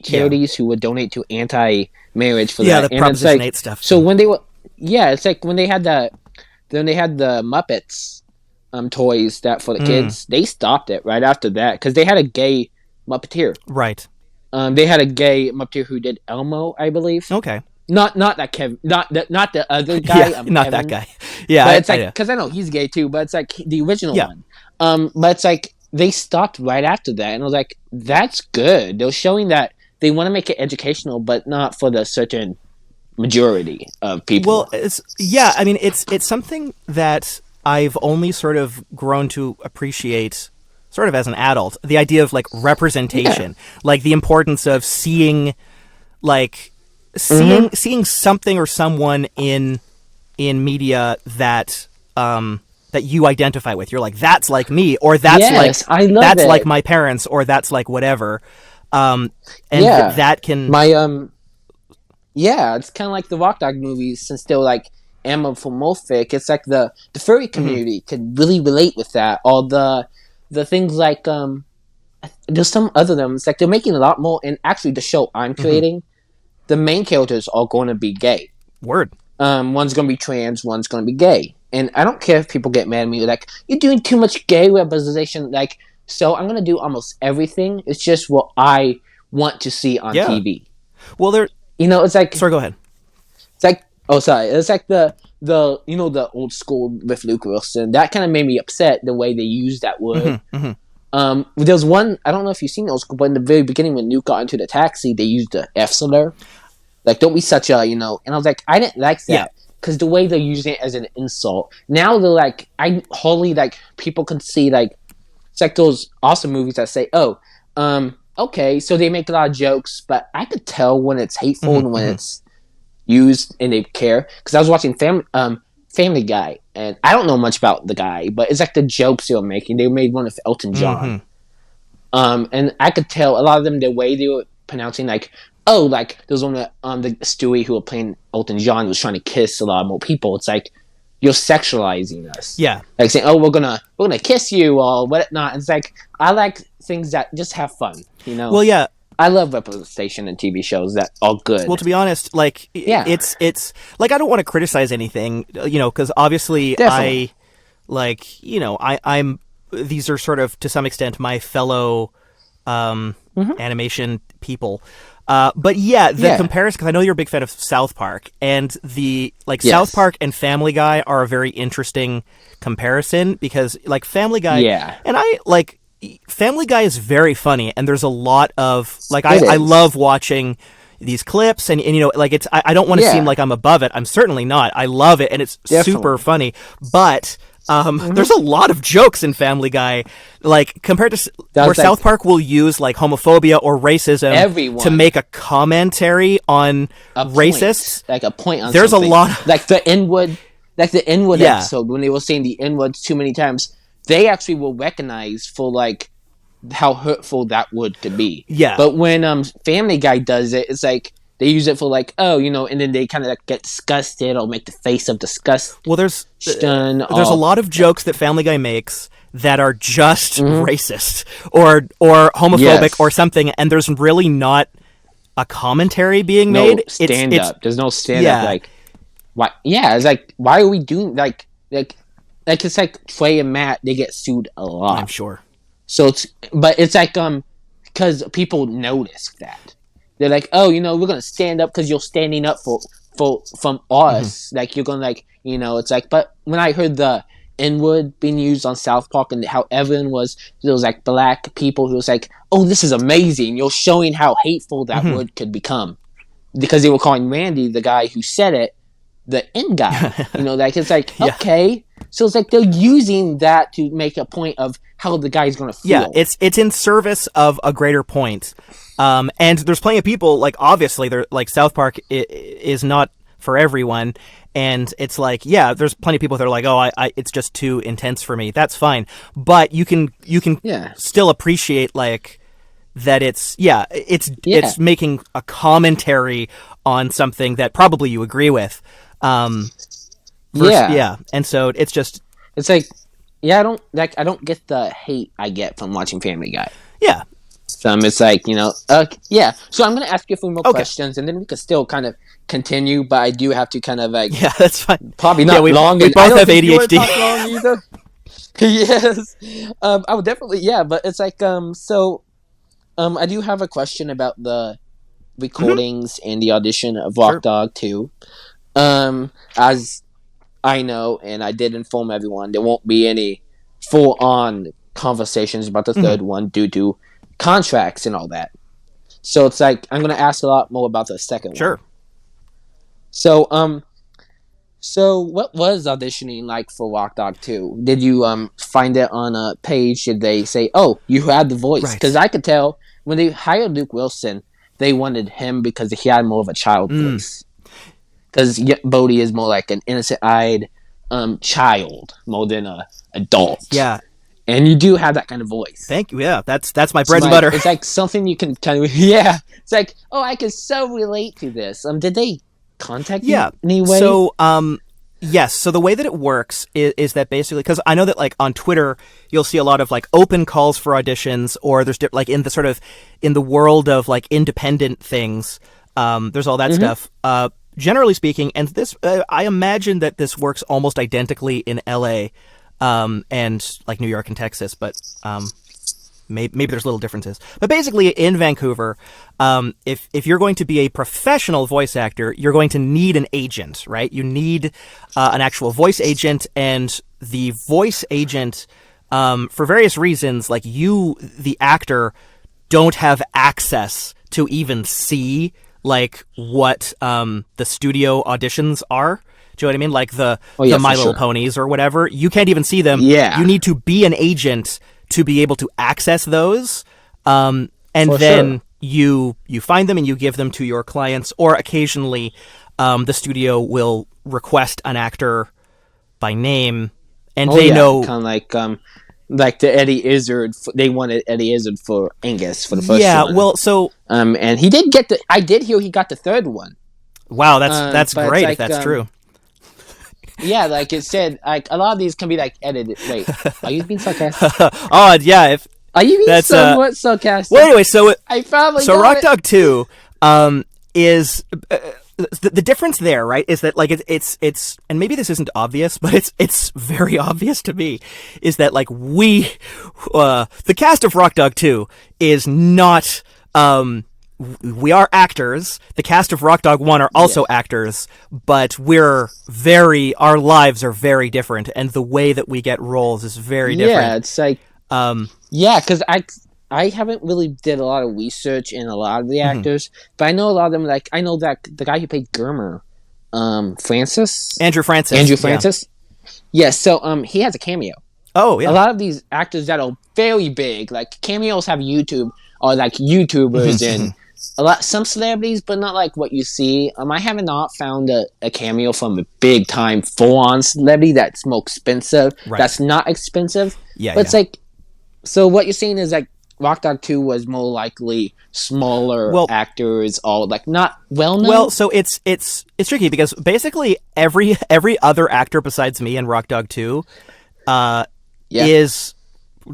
charities who would donate to anti-marriage for that. Yeah, the Proposition 8 stuff. So when they were, it's like when they had the Muppets toys that for the kids, they stopped it right after that because they had a gay Muppeteer. Right. They had a gay Muppeteer who did Elmo, I believe. Okay. Not that Kevin, not the other guy. Not Kevin. That guy. Yeah, but it's like because I know he's gay too, but it's like the original one. But it's like. They stopped right after that, and I was like, that's good. They're showing that they want to make it educational, but not for the certain majority of people. Well, I mean, it's something that I've only sort of grown to appreciate, sort of as an adult, the idea of like representation, like the importance of seeing, like seeing something or someone in media that that you identify with. You're like, that's like me, or that's I love that's it. like my parents, or that's like whatever. And that can it's kind of like the Rock Dog movies, since they're like anthropomorphic. It's like the furry community could really relate with that. All the things like there's some other them. It's like they're making a lot more. And actually, the show I'm creating, the main characters are going to be gay. Word. One's going to be trans, one's going to be gay. And I don't care if people get mad at me, like, you're doing too much gay representation. Like, so I'm going to do almost everything. It's just what I want to see on TV. Well, it's like... Sorry, go ahead. It's like... Oh, sorry. It's like the the old school with Luke Wilson. That kind of made me upset, the way they used that word. There's one... I don't know if you've seen those, but in the very beginning, when Luke got into the taxi, they used the F slur. Like, don't be such a, And I was like, I didn't like that. Yeah. Because the way they're using it as an insult. Now they're like, I wholly, like, people can see, like, it's like those awesome movies that say, okay, so they make a lot of jokes, but I could tell when it's hateful and when it's used and they care. Because I was watching Family Guy, and I don't know much about the guy, but it's like the jokes they were making. They made one of Elton John. And I could tell a lot of them, the way they were pronouncing, like, like, there's one the Stewie who were playing Elton John was trying to kiss a lot more people. It's like, you're sexualizing us. Yeah. Like saying, we're gonna kiss you or whatnot. It's like, I like things that just have fun, Well, yeah. I love representation in TV shows that are good. Well, to be honest, like, it's like, I don't want to criticize anything, because obviously Definitely. I'm these are sort of, to some extent, my fellow animation people. But the comparison, because I know you're a big fan of South Park, and South Park and Family Guy are a very interesting comparison, because like Family Guy, and Family Guy is very funny, and there's a lot of I love watching these clips, and it's I don't want to seem like I'm above it. I'm certainly not. I love it, and it's super funny, but there's a lot of jokes in Family Guy, like compared to where South Park will use like homophobia or racism to make a commentary on racists, like a point on there's something. A lot of, like the N-word episode, when they were saying the N-words too many times, they actually will recognize for like how hurtful that word could be. Yeah. But when Family Guy does it, it's like they use it for like, and then they kind of like get disgusted or make the face of disgust. Well, there's a lot of jokes that Family Guy makes that are just racist or homophobic or something, and there's really not a commentary being made. Stand up. There's no stand up. Like, why? Yeah, it's like, why are we doing like it's like Trey and Matt, they get sued a lot. I'm sure. So it's like because people notice that. They're like, we're gonna stand up because you're standing up from us. Like, you're gonna it's like. But when I heard the N-word being used on South Park and how everyone there was like black people who was like, this is amazing. You're showing how hateful that word could become, because they were calling Randy, the guy who said it, the N guy. It's like okay. So it's like they're using that to make a point of how the guy's going to feel. Yeah, it's in service of a greater point. And there's plenty of people, like, obviously, South Park is not for everyone. And it's like, there's plenty of people that are like, it's just too intense for me. That's fine. But you can still appreciate, like, that it's making a commentary on something that probably you agree with. And so it's like, I don't get the hate I get from watching Family Guy. Yeah. It's like, So I'm going to ask you a few more questions, and then we can still kind of continue, but I do have to kind of like... Yeah, that's fine. Probably not long. We both have ADHD. Long either. Yes. I would definitely, but it's like, I do have a question about the recordings and the audition of Rock Dog 2. As I know, and I did inform everyone, there won't be any full-on conversations about the third one due to contracts and all that. So it's like, I'm going to ask a lot more about the second one. Sure. So, So, what was auditioning like for Rock Dog 2? Did you find it on a page? Did they say, "Oh, you had the voice"? Because Right. I could tell when they hired Luke Wilson, they wanted him because he had more of a child voice. Because Bodi is more like an innocent-eyed child more than a adult. Yeah. And you do have that kind of voice. Thank you. Yeah, that's my It's bread and like, butter. it's like something you can kind of yeah. It's like, oh, I can so relate to this. Did they contact you Yeah. anyway? So, yes. So the way that it works is that basically, because I know that like on Twitter, you'll see a lot of like open calls for auditions, or there's like in the sort of in the world of like independent things, there's all that stuff. Generally speaking, and this, I imagine that this works almost identically in LA, and like New York and Texas, but maybe there's little differences. But basically, in Vancouver, if you're going to be a professional voice actor, you're going to need an agent, right? You need an actual voice agent, and the voice agent, for various reasons, like you, the actor, don't have access to even see like what the studio auditions are. Do you know what I mean? Like the My Little Ponies or whatever. You can't even see them. Yeah. You need to be an agent to be able to access those. And then you find them and you give them to your clients, or occasionally the studio will request an actor by name, and they know, kind of like the Eddie Izzard. They wanted Eddie Izzard for Angus for the first one. Yeah, well, so and he did get I did hear he got the third one. Wow, that's great, like, if that's true. Yeah, like it said, like a lot of these can be like edited. Wait, are you being sarcastic? Oh yeah, if Are you being somewhat sarcastic? well, anyway, so I probably so Rock Dog 2 is the difference there, right? Is that like it's and maybe this isn't obvious, but it's very obvious to me, is that like the cast of Rock Dog 2 is not we are actors. The cast of Rock Dog 1 are also actors, but our lives are very different, and the way that we get roles is very different. Yeah, it's like because I haven't really did a lot of research in a lot of the actors, but I know a lot of them. Like I know that the guy who played Germer, Andrew Francis. Yeah, so he has a cameo. Oh yeah. A lot of these actors that are very big, like cameos, have YouTube or like YouTubers and some celebrities, but not like what you see. I have not found a cameo from a big time full on celebrity that's more expensive. Right. That's not expensive. Yeah, but it's like, so what you're saying is like Rock Dog 2 was more likely smaller actors, all like not well known. Well, so it's tricky because basically every other actor besides me in Rock Dog 2 is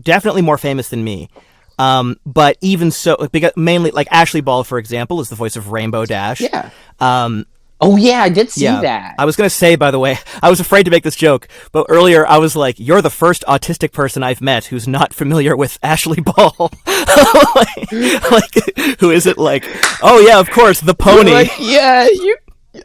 definitely more famous than me. But even so, because mainly like Ashley Ball, for example, is the voice of Rainbow Dash. Yeah. Oh yeah, I did see that. I was going to say, by the way, I was afraid to make this joke, but earlier I was like, you're the first autistic person I've met who's not familiar with Ashley Ball. like, who is it? Like, oh yeah, of course, the pony. Like, yeah,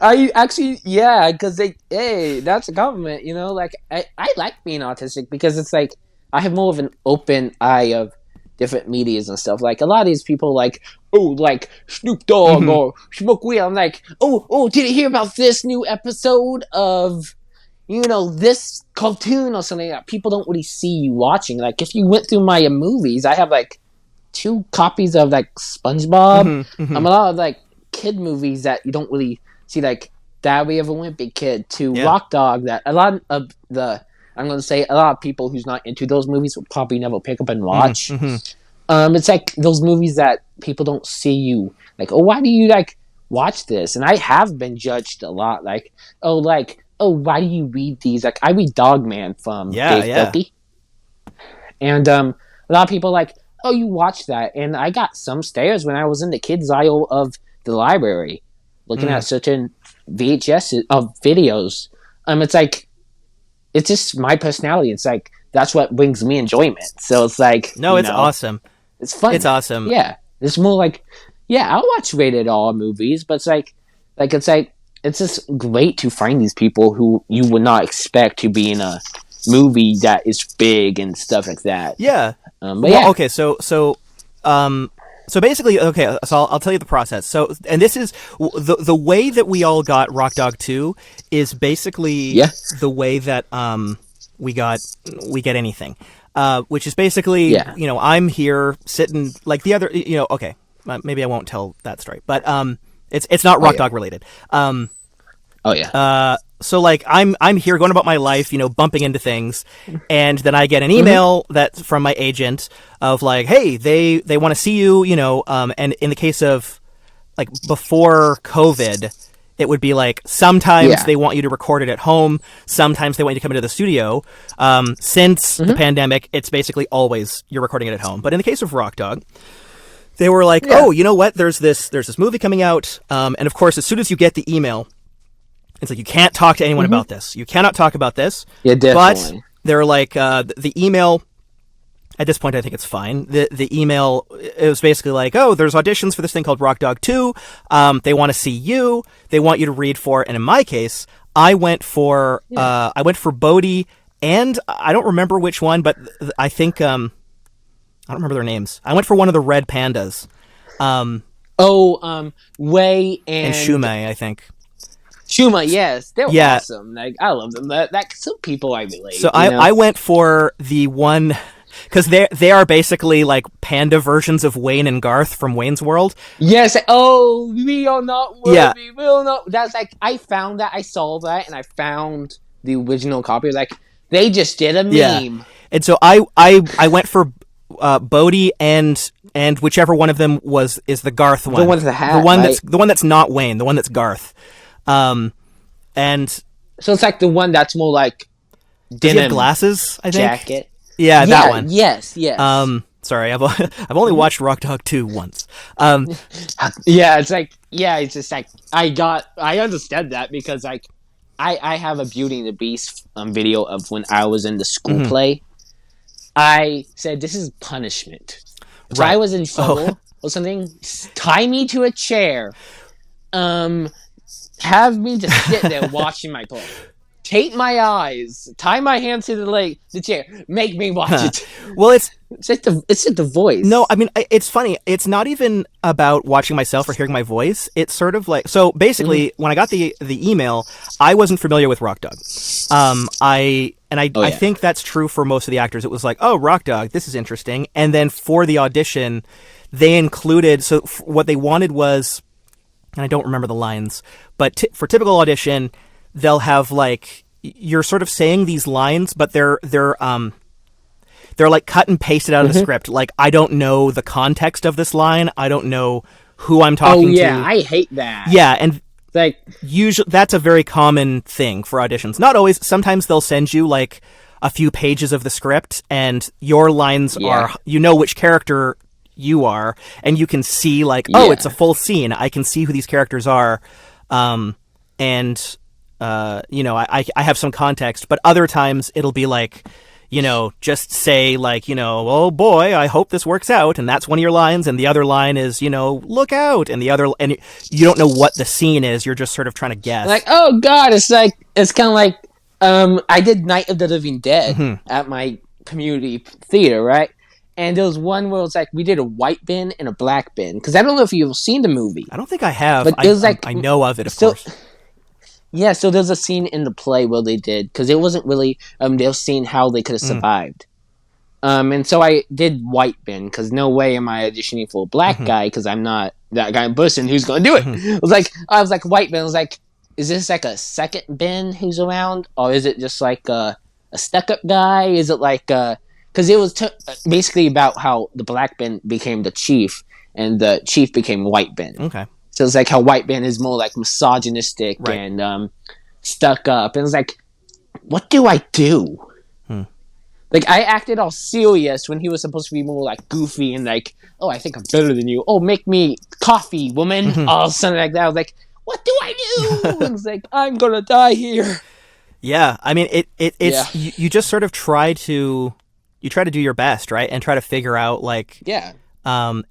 I actually, because that's a compliment, you know. Like, I like being autistic because it's like I have more of an open eye of different medias and stuff. Like a lot of these people, like, oh, like Snoop Dogg or Smoke Weed. I'm like, oh, did you hear about this new episode of, this cartoon or something that people don't really see you watching? Like, if you went through my movies, I have like 2 copies of like SpongeBob. A lot of like kid movies that you don't really see, like Diary of a Wimpy Kid to Rock Dog. That a lot of I'm going to say a lot of people who's not into those movies will probably never pick up and watch. It's like those movies that people don't see you. Like, oh, why do you like watch this? And I have been judged a lot. Like, oh, why do you read these? Like, I read Dogman from Dave Filthy. And a lot of people are like, oh, you watch that. And I got some stares when I was in the kids' aisle of the library looking at certain VHS of videos. It's like, it's just my personality. It's like, that's what brings me enjoyment. So it's like, no, it's awesome. It's fun. It's awesome. Yeah. It's more like, I'll watch rated R movies, but it's just great to find these people who you would not expect to be in a movie that is big and stuff like that. Yeah. Okay. So So basically, okay, so I'll tell you the process. So, and this is the way that we all got Rock Dog 2 is basically the way that we get anything, which is basically I'm here sitting like the other okay, maybe I won't tell that story, but it's not Rock Dog related. So like I'm here going about my life, bumping into things, and then I get an email that's from my agent of like, hey, they want to see you, and in the case of like before COVID, it would be like sometimes they want you to record it at home, sometimes they want you to come into the studio. Since the pandemic, it's basically always you're recording it at home. But in the case of Rock Dog, they were like, oh, you know what? There's this movie coming out, and of course, as soon as you get the email, it's like, you can't talk to anyone about this. You cannot talk about this. Yeah, definitely. But they're like, the email, at this point, I think it's fine. The email, it was basically like, oh, there's auditions for this thing called Rock Dog 2. They want to see you. They want you to read for, and in my case, I went for Bodi, and I don't remember which one, but I think, I don't remember their names. I went for one of the red pandas. Wei and Shumei, I think. Shuma, yes, they're awesome. Like, I love them. That some people I relate. So I went for the one because they are basically like panda versions of Wayne and Garth from Wayne's World. Yes. Oh, we are not worthy. Yeah. We will not. That's like I found that. I saw that, and I found the original copy. Like they just did a meme. Yeah. And so I went for Bodi and whichever one of them is the Garth one. The one with the hat. The one that's not Wayne. The one that's Garth. And so it's like the one that's more like denim glasses, I think. Jacket. Yeah, that one. Yes. Sorry, I've only watched Rock Dog 2 once. It's just like I understand that because like I have a Beauty and the Beast video of when I was in the school play. I said this is punishment. If I was in trouble or something, tie me to a chair. Have me just sit there watching my play. Tape my eyes. Tie my hands to the chair. Make me watch it. Well, it's just the voice. No, I mean, it's funny. It's not even about watching myself or hearing my voice. It's sort of like, so basically, when I got the email, I wasn't familiar with Rock Dog. I think that's true for most of the actors. It was like, oh, Rock Dog, this is interesting. And then for the audition, they included, so what they wanted was, and I don't remember the lines, but for typical audition, they'll have like, you're sort of saying these lines, but they're like cut and pasted out of the script. Like, I don't know the context of this line. I don't know who I'm talking to. Oh yeah, I hate that. Yeah, and like usually that's a very common thing for auditions. Not always. Sometimes they'll send you like a few pages of the script, and your lines are, which character you are, and you can see like, it's a full scene. I can see who these characters are, I have some context. But other times it'll be like, just say like, oh boy, I hope this works out, and that's one of your lines, and the other line is, look out, and you don't know what the scene is. You're just sort of trying to guess. Like, oh god, it's kind of like I did Night of the Living Dead at my community theater, right? And there was one where it was like we did a white bin and a black bin. Because I don't know if you've seen the movie. I don't think I have. But it was like, I know of it, of course. Yeah, so there's a scene in the play where they did, because it wasn't really, they were seeing how they could have survived. And so I did white bin, because no way am I auditioning for a black guy, because I'm not that guy in person who's going to do it. I was like, white bin. I was like, is this like a second bin who's around? Or is it just like a stuck-up guy? Is it like, because it was basically about how the black bin became the chief, and the chief became white bin. Okay. So it's like how white bin is more like misogynistic and stuck up. And it's like, what do I do? Like, I acted all serious when he was supposed to be more like goofy and like, oh, I think I'm better than you. Oh, make me coffee, woman. Or something like that. I was like, what do I do? And it's like, I'm going to die here. Yeah. I mean, it's you just sort of try to do your best, right? And try to figure out like... Yeah. And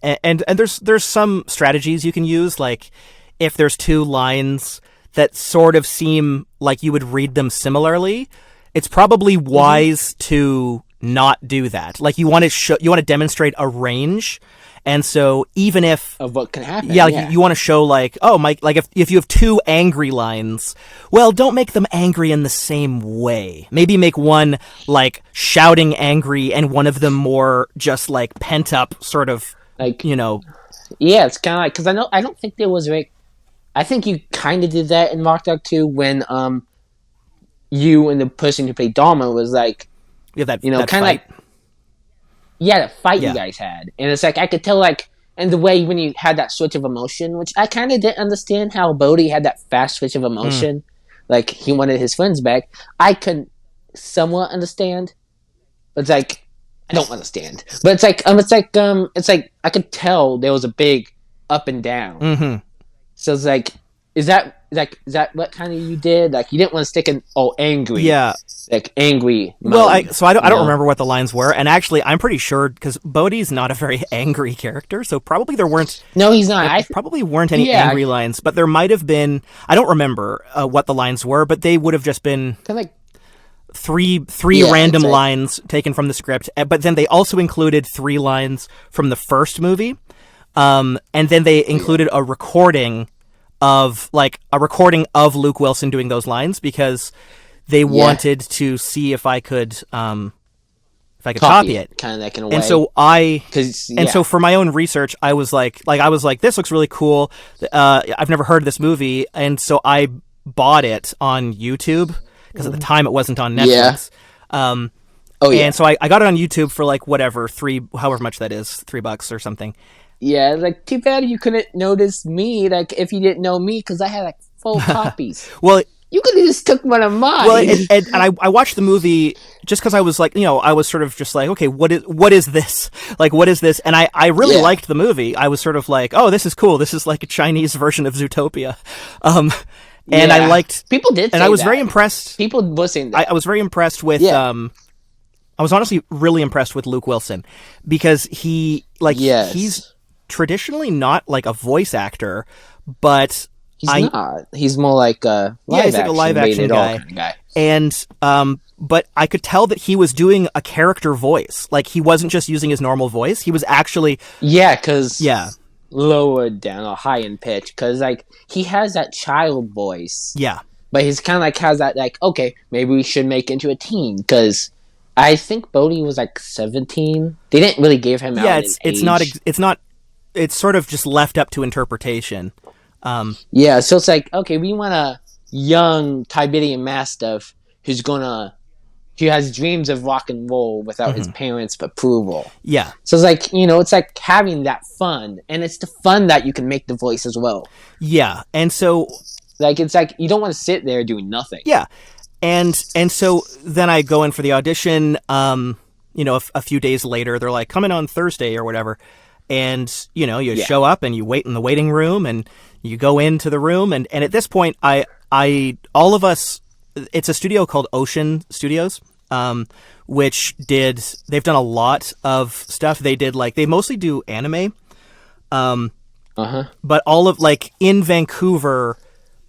there's some strategies you can use, like if there's two lines that sort of seem like you would read them similarly, it's probably wise to not do that. Like you want to demonstrate a range. And so even if of what can happen, you want to show like, oh, Mike, like if you have two angry lines, well, don't make them angry in the same way. Maybe make one like shouting angry and one of them more just like pent up sort of, like, you know. Yeah, it's kind of like, because I don't think there was like, I think you kind of did that in Rock Dog 2 when you and the person who played Dharma was like, yeah, that kind of like. Yeah, the fight you guys had. And it's like, I could tell, like, and the way when you had that switch of emotion, which I kind of didn't understand how Bodi had that fast switch of emotion. Like, he wanted his friends back. I could somewhat understand. But it's like, I don't understand. But it's like, I could tell there was a big up and down. Mm-hmm. So it's like, is that what kind of you did? Like, you didn't want to stick in angry. Yeah. Like angry mode, well, I don't remember what the lines were, and actually I'm pretty sure because Bodhi's not a very angry character, so probably there weren't. No, he's not. Probably weren't any angry lines, but there might have been. I don't remember what the lines were, but they would have just been kind of like three random lines taken from the script. But then they also included 3 lines from the first movie, and then they included a recording of Luke Wilson doing those lines because they wanted to see if I could copy it, kind of like in a way. And so for my own research, I was like, this looks really cool. I've never heard of this movie, and so I bought it on YouTube because at the time it wasn't on Netflix. And so I got it on YouTube for like whatever however much that is, $3 or something. Yeah, like too bad you couldn't notice me, like if you didn't know me, because I had like full copies. Well. You could have just took one of mine. Well, and I watched the movie just because I was like, I was sort of just like, okay, what is this? Like, what is this? And I really liked the movie. I was sort of like, oh, this is cool. This is like a Chinese version of Zootopia. And I liked... People did say and I was that. very impressed. People were saying that. I was very impressed with... I was honestly really impressed with Luke Wilson because he's traditionally not like a voice actor, but... He's not. He's more like a he's like a live action guy. Kind of guy. And but I could tell that he was doing a character voice. Like he wasn't just using his normal voice. He was actually lowered down or high in pitch because like he has that child voice. Yeah, but he's kind of like has that like okay maybe we should make into a teen because I think Bodi was like 17. They didn't really give him out. Yeah, it's sort of just left up to interpretation. So it's like, okay, we want a young Tiberian Mastiff who has dreams of rock and roll without his parents' approval. Yeah. So it's like, it's like having that fun, and it's the fun that you can make the voice as well. Yeah, and so... Like, it's like, you don't want to sit there doing nothing. Yeah, and so then I go in for the audition, a few days later, they're like, come in on Thursday or whatever, and, you show up and you wait in the waiting room, and you go into the room, and at this point, all of us, it's a studio called Ocean Studios, they've done a lot of stuff. They mostly do anime, but all of, like, in Vancouver,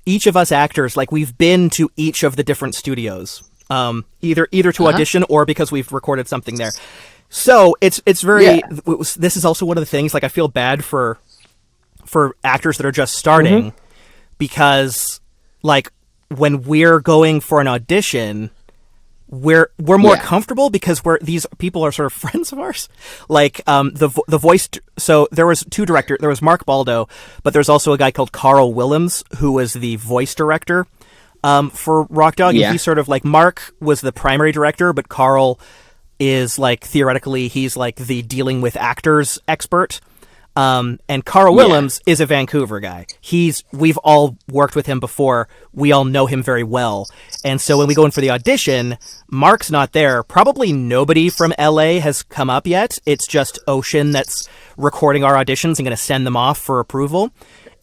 each of us actors, like, we've been to each of the different studios, either to audition or because we've recorded something there. So it's very, this is also one of the things, like, I feel bad for actors that are just starting because like when we're going for an audition we're more comfortable because these people are sort of friends of ours, like the voice. So there was 2 directors. There was Mark Baldo, but there's also a guy called Carl Willems who was the voice director for Rock Dog. And he sort of like, Mark was the primary director, but Carl is like theoretically he's like the dealing with actors expert. And Carl Willems is a Vancouver guy. We've all worked with him before. We all know him very well. And so when we go in for the audition, Mark's not there. Probably nobody from LA has come up yet. It's just Ocean that's recording our auditions and going to send them off for approval.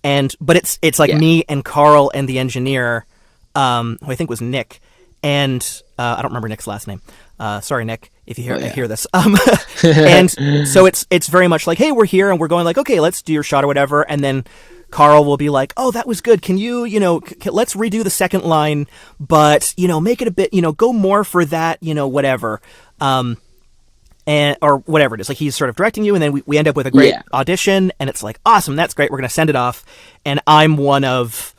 But it's like me and Carl and the engineer, who I think was Nick. And, I don't remember Nick's last name. Sorry, Nick, if you hear this. And so it's very much like, hey, we're here and we're going like, okay, let's do your shot or whatever. And then Carl will be like, oh, that was good. Can you, let's redo the second line, but, make it a bit, go more for that, whatever. and or whatever it is. Like he's sort of directing you, and then we end up with a great audition, and it's like, awesome, that's great. We're going to send it off, and I'm one of,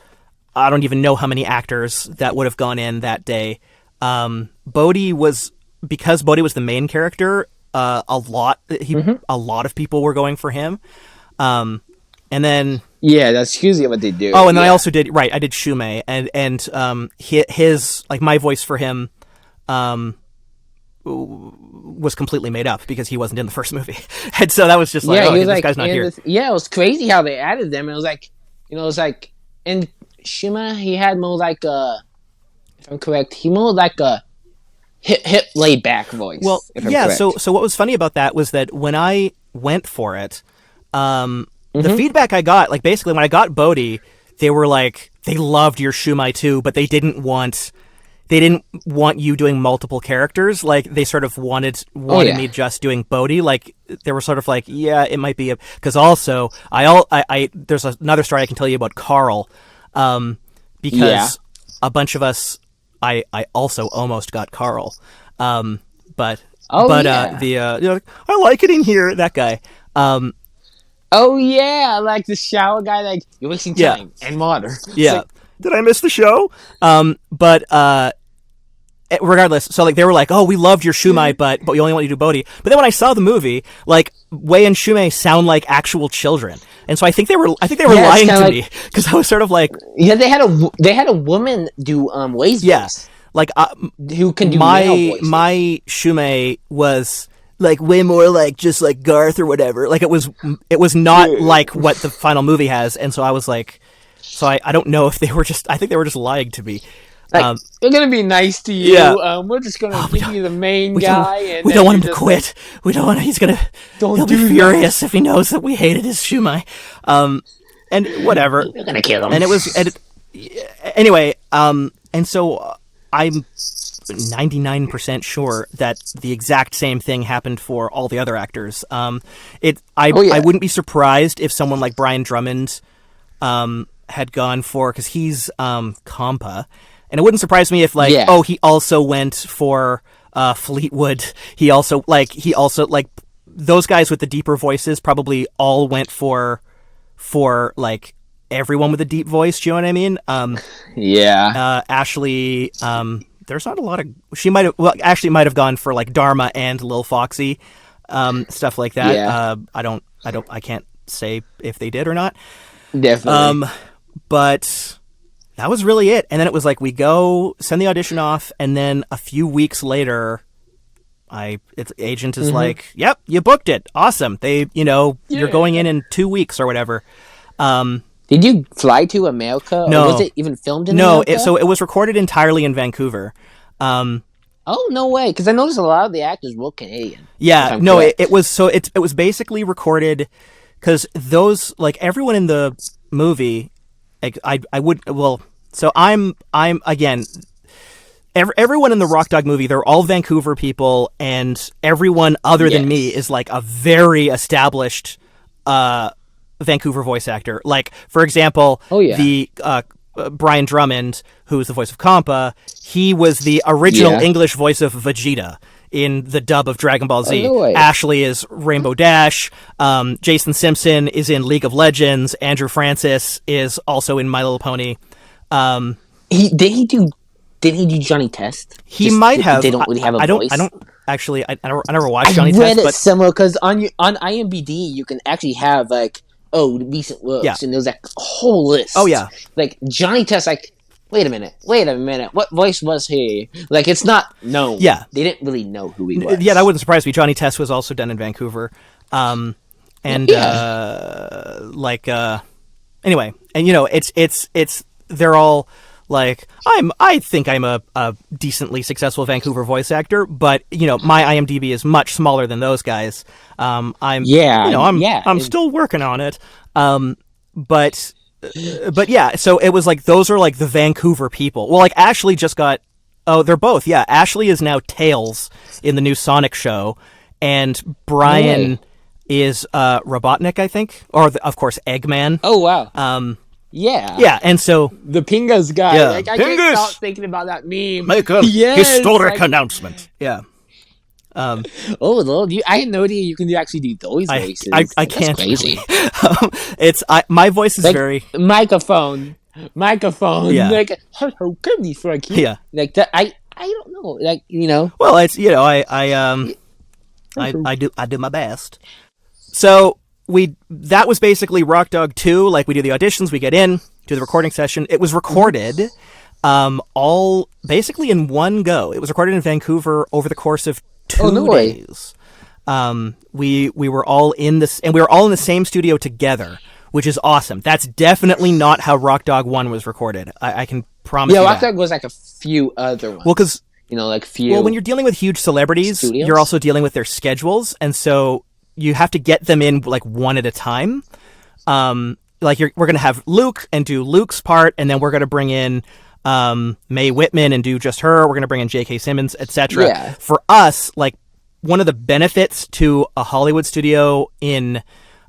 I don't even know how many actors that would have gone in that day. Bodi was, because Bodi was the main character, a lot of people were going for him. And then that's usually what they do. Oh, and then I also did I did Shumei, and his like my voice for him was completely made up because he wasn't in the first movie, and so that was just like, this guy's not here. It was crazy how they added them. It was like, in Shima he had more like if I'm correct, he more like a hip laid back voice. Well, so what was funny about that was that when I went for it, the feedback I got, like basically when I got Bodi, they were like, they loved your Shumai too, but they didn't want you doing multiple characters. Like they sort of wanted me just doing Bodi. Like they were sort of like, yeah, it might be because also I there's another story I can tell you about Carl, because a bunch of us, I also almost got Carl, but I like it in here, that guy. Like the shower guy, like you're wasting time and water. Yeah. Like, did I miss the show? Regardless, so like they were like, oh, we loved your Shumai, but we only want you to do Bodi. But then when I saw the movie, like Wei and Shumei sound like actual children, and so I think they were lying to me because I was sort of like, they had a woman do Wei's voice. Like who can do male voices. My Shumei was like way more like just like Garth or whatever. Like it was not like what the final movie has, and so I was like, I don't know if they were just, I think they were just lying to me. Like, we're gonna be nice to you. Yeah. We're just gonna give you the main guy. And we don't want him to quit. We don't want. He'll be furious if he knows that we hated his Shumai. And whatever. We're gonna kill him. And it was. Anyway. And so I'm 99% sure that the exact same thing happened for all the other actors. I wouldn't be surprised if someone like Brian Drummond had gone for, because he's Compa. And it wouldn't surprise me if he also went for Fleetwood. He also those guys with the deeper voices probably all went for like everyone with a deep voice. Do you know what I mean? Ashley, there's not a lot of, she might have gone for like Dharma and Lil Foxy, stuff like that. Yeah. I can't say if they did or not. Definitely. But that was really it. And then it was like, we go send the audition off, and then a few weeks later, its agent is like, "Yep, you booked it. Awesome. You're going in 2 weeks or whatever." Did you fly to America? No. Or was it even filmed in America? No. It was recorded entirely in Vancouver. Oh, no way! Because I noticed a lot of the actors were Canadian. Yeah, no, it was basically recorded because those, like, everyone in the movie, like, I'm again, everyone in the Rock Dog movie, they're all Vancouver people, and everyone other than me is like a very established Vancouver voice actor. Like, for example, the Brian Drummond, who's the voice of Compa, he was the original English voice of Vegeta in the dub of Dragon Ball Z. Oh, no way. Ashley is Rainbow Dash. Jason Simpson is in League of Legends. Andrew Francis is also in My Little Pony. Did he do Johnny Test? He might have. They don't really have a voice. I don't actually. I never watched Johnny Test. I read it but somewhere because on IMDb you can actually have like recent works, and there's like a whole list. Oh yeah, like Johnny Test. Like, wait a minute, what voice was he? Like, it's not known. Yeah, they didn't really know who he was. Yeah, that wouldn't surprise me. Johnny Test was also done in Vancouver, anyway, and it's they're all like, I think I'm a decently successful Vancouver voice actor, but my IMDb is much smaller than those guys. I'm still working on it. But yeah, so it was like, those are like the Vancouver people. Well, like Ashley just got, they're both. Yeah. Ashley is now Tails in the new Sonic show, and Brian is Robotnik, I think, or of course Eggman. Oh wow. Yeah, and so the Pingas guy. Yeah. Like, I can't stop thinking about that meme. Make a historic announcement. Yeah. Oh Lord, I had no idea you can actually do those voices. I That's can't. crazy. My voice is Like, very microphone. Yeah. Like, hello, come me for a kid. Yeah. Like that. I don't know. Like, Well, it's I do my best. So that was basically Rock Dog 2. Like, we do the auditions, we get in, do the recording session. It was recorded all basically in one go. It was recorded in Vancouver over the course of 2 days. We were all in this, and we were all in the same studio together, which is awesome. That's definitely not how Rock Dog 1 was recorded. I can promise you that. Yeah, Rock Dog was like a few other ones. Well, because when you're dealing with huge celebrities, studios? You're also dealing with their schedules, and so you have to get them in like one at a time. We're going to have Luke and do Luke's part, and then we're going to bring in Mae Whitman and do just her. We're going to bring in J.K. Simmons, etc. Yeah. For us, like, one of the benefits to a Hollywood studio in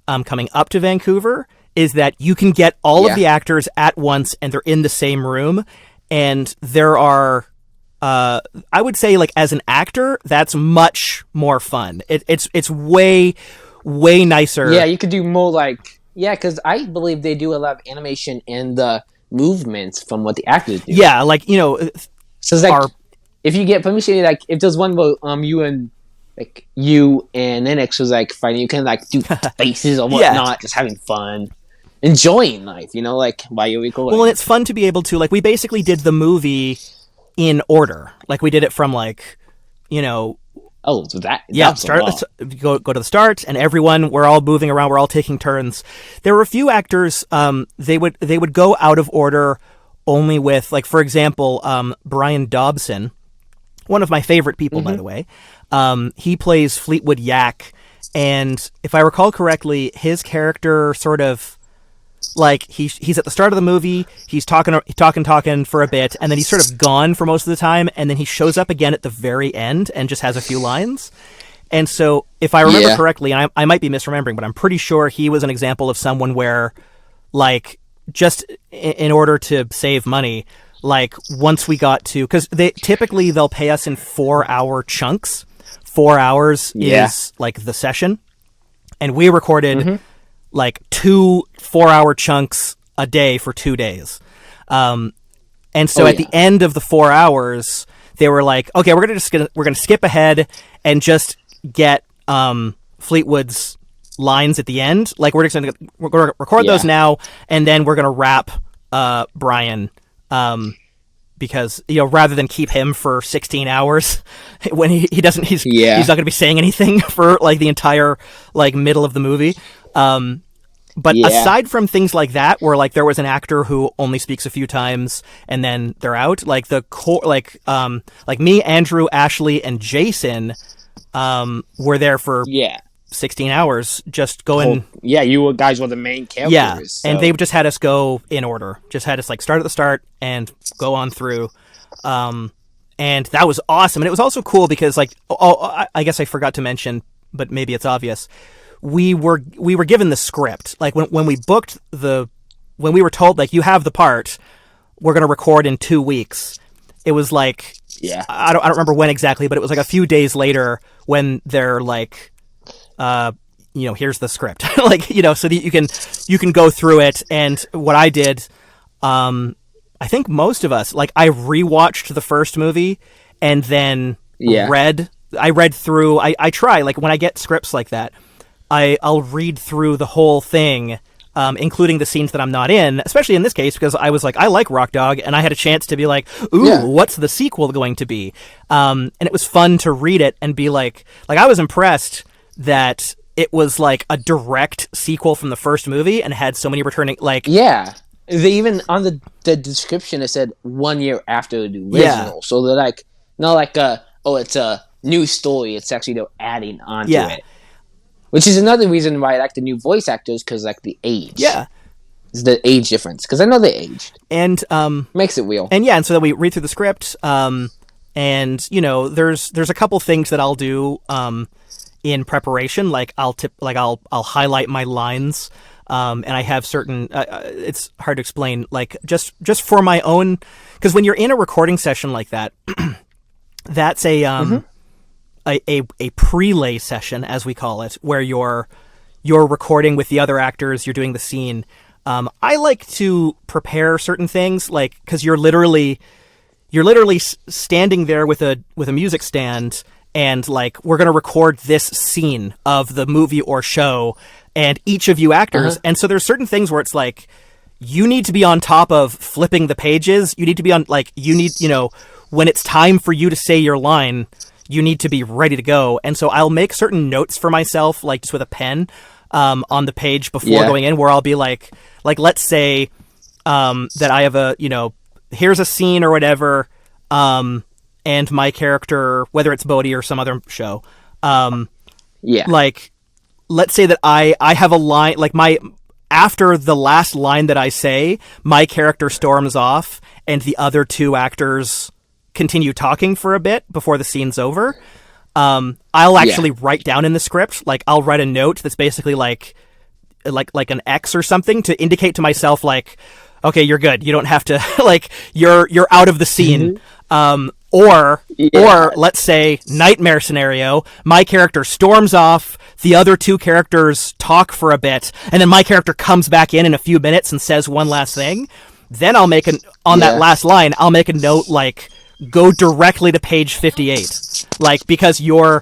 coming up to Vancouver is that you can get all of the actors at once, and they're in the same room. And there are, I would say, like, as an actor, that's much more fun. It's way, way nicer. Yeah, you could do more because I believe they do a lot of animation in the movements from what the actors do. Yeah, like, so it's like, if you get, let me show you, like, if there's one where you and Linux was like fighting, you can like do faces or whatnot, just having fun, enjoying life, like while you're recording. Well, and it's fun to be able to, like, we basically did the movie in order. Like, we did it from Oh, so that go to the start, and we're all moving around, we're all taking turns. There were a few actors, they would go out of order only with, like, for example, Brian Dobson, one of my favorite people, by the way. He plays Fleetwood Yak, and if I recall correctly, his character sort of, like, he's at the start of the movie, he's talking for a bit, and then he's sort of gone for most of the time, and then he shows up again at the very end and just has a few lines. And so, if I remember correctly, and I might be misremembering, but I'm pretty sure he was an example of someone where, like, just in order to save money, like, once we got to, because they'll pay us in 4-hour chunks. 4 hours is like the session, and we recorded like 2 4-hour chunks a day for 2 days. And so at the end of the 4 hours, they were like, okay, we're gonna skip ahead and just get Fleetwood's lines at the end. Like, we're gonna record those now, and then we're gonna wrap Brian, because, rather than keep him for 16 hours when he's not going to be saying anything for, like, the entire, like, middle of the movie. But aside from things like that, where, like, there was an actor who only speaks a few times and then they're out, like, the core, like me, Andrew, Ashley, and Jason, were there for 16 hours, just going. You guys were the main characters. Yeah, so. And they just had us go in order. Just had us, like, start at the start and go on through. And that was awesome. And it was also cool because, like, I guess I forgot to mention, but maybe it's obvious. We were given the script. Like, when we booked when we were told, like, you have the part, we're going to record in 2 weeks. It was like, I don't remember when exactly, but it was like a few days later when they're like, here's the script, like, so that you can go through it. And what I did, I think most of us, like, I rewatched the first movie and then read through. I try, like, when I get scripts like that, I'll read through the whole thing, including the scenes that I'm not in, especially in this case, because I was like, I like Rock Dog, and I had a chance to be like, ooh, what's the sequel going to be? And it was fun to read it and be like I was impressed that it was like a direct sequel from the first movie and had so many returning, like... Yeah. They even, on the description, it said 1 year after the original. So they're like, not like, it's a new story. It's actually they're adding on to it. Which is another reason why I like the new voice actors, because, like, the age. Yeah. It's the age difference. Because I know they aged. And, makes it real. And so then we read through the script, and, there's a couple things that I'll do, in preparation. Like, I'll highlight my lines, and I have certain, it's hard to explain, like, just for my own, because when you're in a recording session like that, that's a a prelay session, as we call it, where you're recording with the other actors, you're doing the scene. I like to prepare certain things, like, because you're literally standing there with a music stand, and like, we're gonna record this scene of the movie or show, and each of you actors, and so there's certain things where it's like, you need to be on top of flipping the pages. You need to be on, like, when it's time for you to say your line, you need to be ready to go. And so I'll make certain notes for myself, like just with a pen, on the page before going in, where I'll be like let's say that I have here's a scene or whatever, and my character, whether it's Bodi or some other show, like, let's say that I have a line, like, after the last line that I say, my character storms off and the other two actors continue talking for a bit before the scene's over. I'll actually write down in the script, like, I'll write a note that's basically like an X or something to indicate to myself, like, okay, you're good. You don't have to, like, you're out of the scene. Or let's say, nightmare scenario, my character storms off, the other two characters talk for a bit, and then my character comes back in a few minutes and says one last thing. Then I'll make that last line, I'll make a note, like, go directly to page 58. Like, because you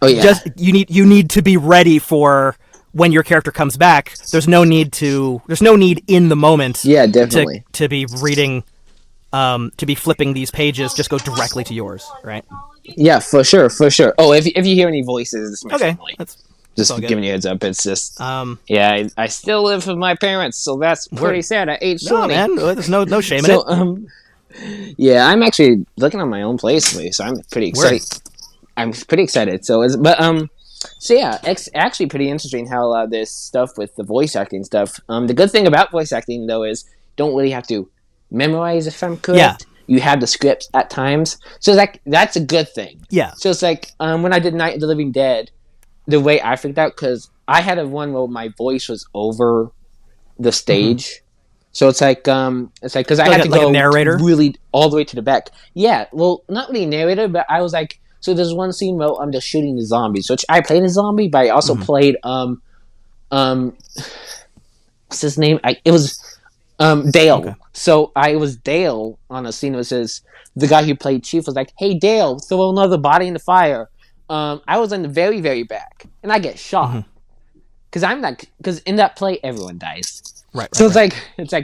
need to be ready for when your character comes back. There's no need in the moment definitely to be reading, to be flipping these pages. Just go directly to yours, right? Yeah, for sure. Oh, if you hear any voices, it's my family. That's just giving you a heads up. It's just I still live with my parents, so that's pretty sad at age 20. No, man, there's no shame in it. Yeah, I'm actually looking at my own place, so I'm pretty excited. I'm pretty excited. So it's actually pretty interesting how this stuff with the voice acting stuff. The good thing about voice acting, though, is you don't really have to memorize, if I'm correct. Yeah. You have the scripts at times, so it's like, that's a good thing. Yeah. So it's like when I did Night of the Living Dead, the way I freaked out, because I had one where my voice was over the stage. So it's like because I had to go a narrator? really all the way to the back. Yeah, well, not really narrator, but I was like, so there's one scene where I'm just shooting the zombies. So I played a zombie, but I also played what's his name? It was Dale. Okay. So I was Dale on a scene that says the guy who played Chief was like, "Hey Dale, throw another body in the fire." I was in the very, very back, and I get shot because in that play everyone dies. Right. So it's like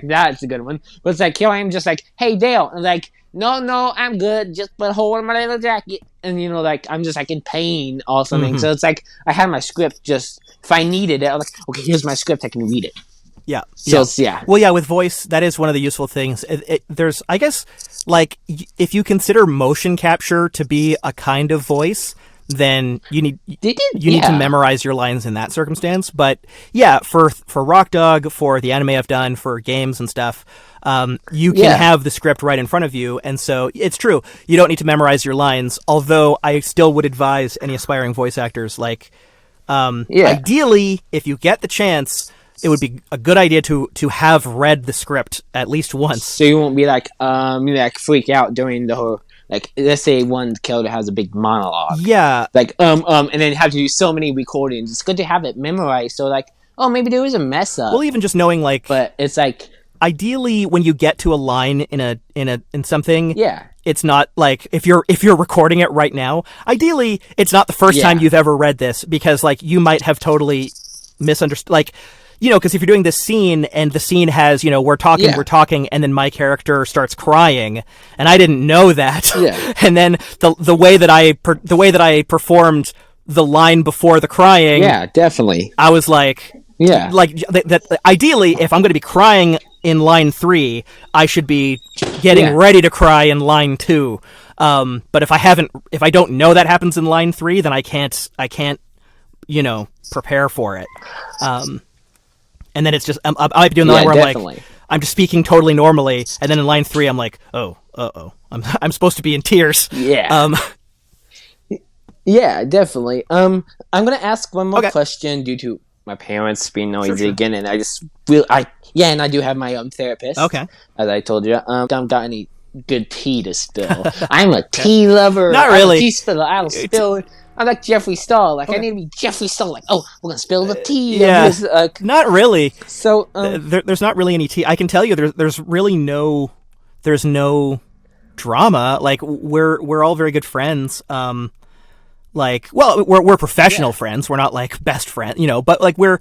that's a good one. But it's like, here I am just like, "Hey Dale," and like, no, I'm good. Just put a hole in my little jacket, and like, I'm just like in pain or something. So it's like I had my script, just if I needed it, I was like, okay, here's my script, I can read it. Yeah. So Well, yeah, with voice, that is one of the useful things. There's, I guess, like, if you consider motion capture to be a kind of voice, then you need to memorize your lines in that circumstance. But yeah, for Rock Dog, for the anime I've done, for games and stuff, you can have the script right in front of you, and so it's true, you don't need to memorize your lines. Although I still would advise any aspiring voice actors, like, ideally, if you get the chance, it would be a good idea to have read the script at least once, so you won't be like freak out during the whole, like, let's say one character has a big monologue. Yeah. Like, and then have to do so many recordings. It's good to have it memorized. So, like, oh, maybe there is a mess up. Well, even just knowing, like, but it's like, ideally, when you get to a line in something, yeah, it's not like, if you're recording it right now, ideally, it's not the first time you've ever read this, because, like, you might have totally misunderstood, like, because if you're doing this scene and the scene has, we're talking, and then my character starts crying, and I didn't know that, and then the way that I performed the line before the crying, definitely, I was like, that ideally, if I'm going to be crying in line 3, I should be getting ready to cry in line 2. But if I don't know that happens in line 3, then I can't, prepare for it. And then it's just, I might be doing the line where I'm like, I'm just speaking totally normally, and then in line 3, I'm like, I'm supposed to be in tears. Yeah. Yeah, definitely. I'm gonna ask one more question due to my parents being noisy again, and I just and I do have my own therapist. Okay. As I told you, don't got any good tea to spill. I'm a tea lover. Not really. I'm a tea spiller. I'll spill I'm like Jeffree Star. Like I need to be Jeffree Star. Like, oh, we're gonna spill the tea. Yeah, not really. So there's not really any tea. I can tell you, there's really no drama. Like we're all very good friends. Like, well, we're professional friends. We're not like best friends, but like we're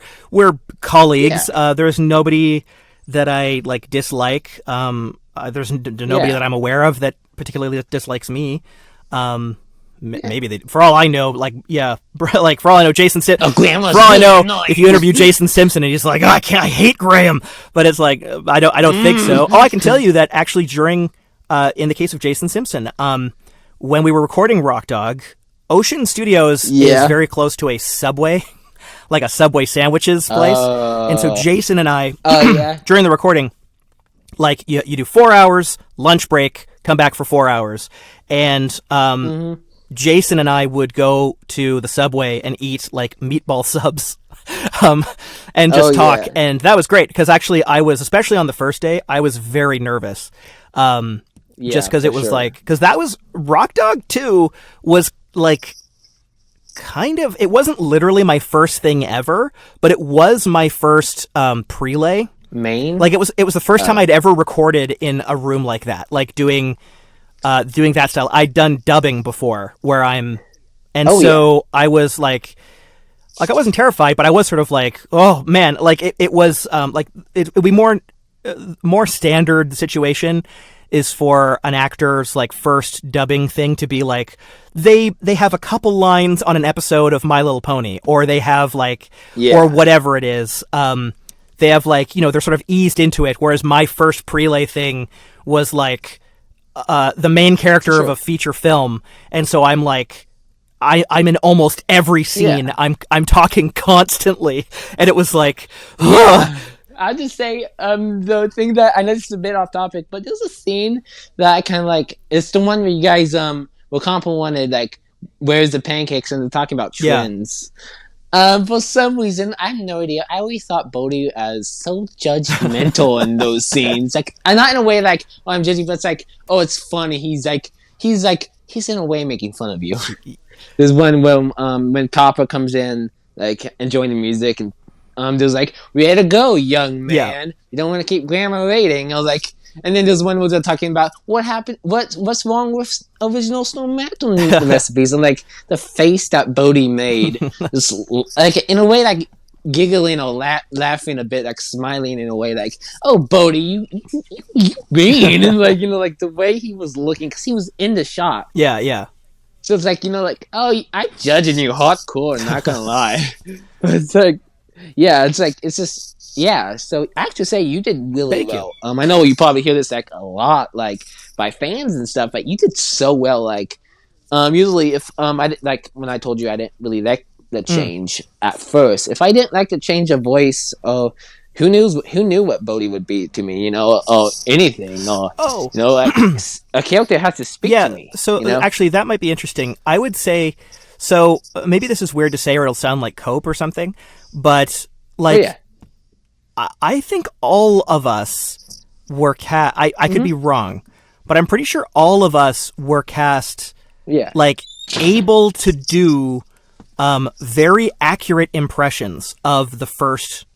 colleagues. Yeah. There's nobody that I like dislike. There's nobody that I'm aware of that particularly dislikes me. Maybe they, for all I know, like for all I know, Jason Simpson. For all I know, if you interview Jason Simpson and he's like, oh, I hate Graham, but it's like I don't think so. Oh, I can tell you that actually during in the case of Jason Simpson, when we were recording Rock Dog, Ocean Studios is very close to a Subway, like a Subway sandwiches place, and so Jason and I during the recording, like you do 4 hours lunch break, come back for 4 hours, and Jason and I would go to the Subway and eat like meatball subs, and just talk, and that was great because actually I was, especially on the first day, I was very nervous, just because it was like, because that was Rock Dog 2 was like kind of, it wasn't literally my first thing ever, but it was my first prelay main. Like it was the first time I'd ever recorded in a room like that, like doing that style. I'd done dubbing before where I was like I wasn't terrified, but I was sort of like, oh man, like it was like it'd be more standard situation is for an actor's like first dubbing thing to be like they have a couple lines on an episode of My Little Pony, or they have like or whatever it is. They have like, they're sort of eased into it, whereas my first prelay thing was like the main character of a feature film, and so I'm like I'm in almost every scene. I'm talking constantly, and it was like I'll just say, the thing that I know this is a bit off topic, but there's a scene that I kind of like. It's the one where you guys were complimented, like, where's the pancakes, and they're talking about trends. For some reason, I have no idea. I always thought Bodi as so judgmental in those scenes, like, and not in a way like, oh, I'm judging, but it's like, oh, it's funny. He's in a way making fun of you. There's one when Copper comes in, like, enjoying the music, and there's like, way to go, young man. You don't want to keep grammar rating. I was like, and then there's one where they're talking about what happened, what's wrong with original Snow Mountain recipes, and like the face that Bodi made, just like in a way like giggling or laughing a bit, like smiling in a way like, oh Bodi, you mean, and like like the way he was looking because he was in the shot. Yeah. So it's like oh, I'm judging you hardcore, not gonna lie. But it's like. Yeah, it's just so I have to say you did really well. I know you probably hear this like a lot, like by fans and stuff, but you did so well. Like, usually if I did, like when I told you I didn't really like the change at first. If I didn't like the change of voice, who knew what Bodi would be to me, or anything, or like, a character has to speak to me. So actually, that might be interesting. I would say. So maybe this is weird to say, or it'll sound like cope or something, but like, I think all of us were cast. I could be wrong, but I'm pretty sure all of us were cast. Like able to do very accurate impressions of the first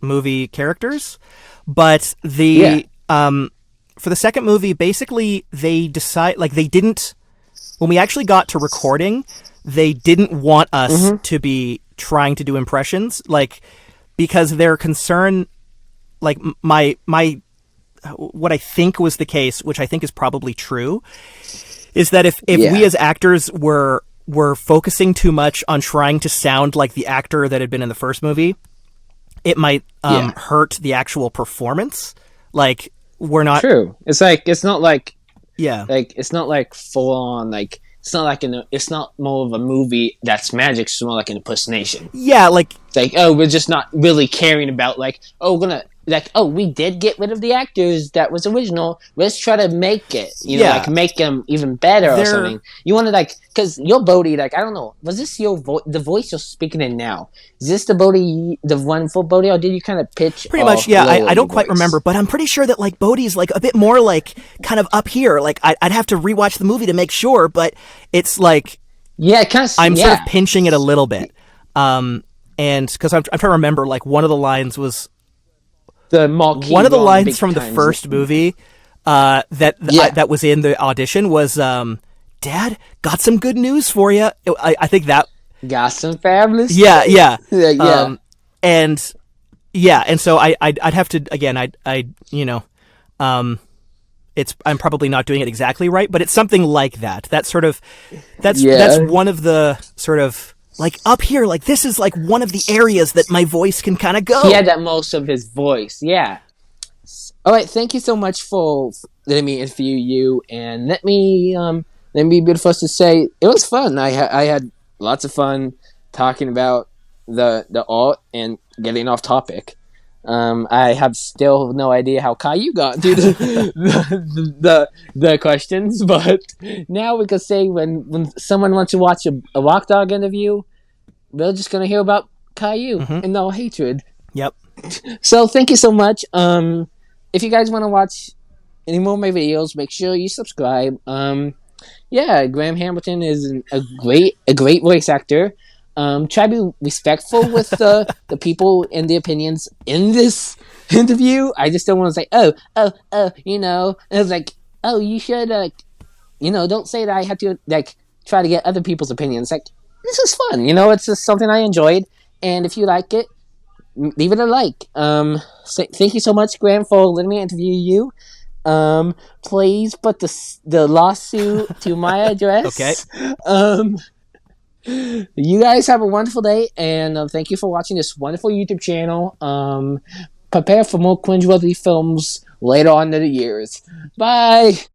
movie characters, but for the second movie, basically they didn't. When we actually got to recording, they didn't want us to be trying to do impressions, like, because their concern, like my what I think was the case, which I think is probably true, is that if we as actors were focusing too much on trying to sound like the actor that had been in the first movie, it might hurt the actual performance. Like, we're not true. It's like it's not like it's not like full on, like it's not more of a movie that's magic. It's more like an impersonation. Yeah, like it's like, oh, we're just not really caring about like, oh, we're gonna like, oh, we did get rid of the actors that was original. Let's try to make it, like make them even better or something. You want to like, because your Bodi, like, I don't know, was this your the voice you're speaking in now? Is this the Bodi, the one for Bodi, or did you kind of pitch? Pretty much, yeah. I don't quite remember, but I'm pretty sure that like Bodi's like a bit more like kind of up here. Like I'd have to rewatch the movie to make sure, but it's like Yeah, it kind of. I'm sort of pinching it a little bit. And because I'm trying to remember, like, one of the lines was one of the lines from the first movie that was in the audition was, "Dad, got some good news for you." I think that got some fabulous. Yeah. Yeah. And so I'd have to again. I'm probably not doing it exactly right, but it's something like that. That's one of the sort of, like, up here, like, this is like one of the areas that my voice can kind of go. He had that most of his voice, yeah. All right, thank you so much for letting me interview you, and let me be the first to say it was fun. I had lots of fun talking about the art and getting off topic. I have still no idea how Caillou got through the questions, but now we can say when someone wants to watch a Rock Dog interview, they're just gonna hear about Caillou and no hatred. Yep. So thank you so much. If you guys want to watch any more of my videos, make sure you subscribe. Graham Hamilton is a great voice actor. Try to be respectful with the people and the opinions in this interview. I just don't want to say, it's like, oh, you should, don't say that I have to, like, try to get other people's opinions. Like, this is fun, it's just something I enjoyed, and if you like it, leave it a like. Thank you so much, Graham, for letting me interview you. Please put the lawsuit to my address. Okay. You guys have a wonderful day, and thank you for watching this wonderful YouTube channel. Prepare for more cringeworthy films later on in the years. Bye!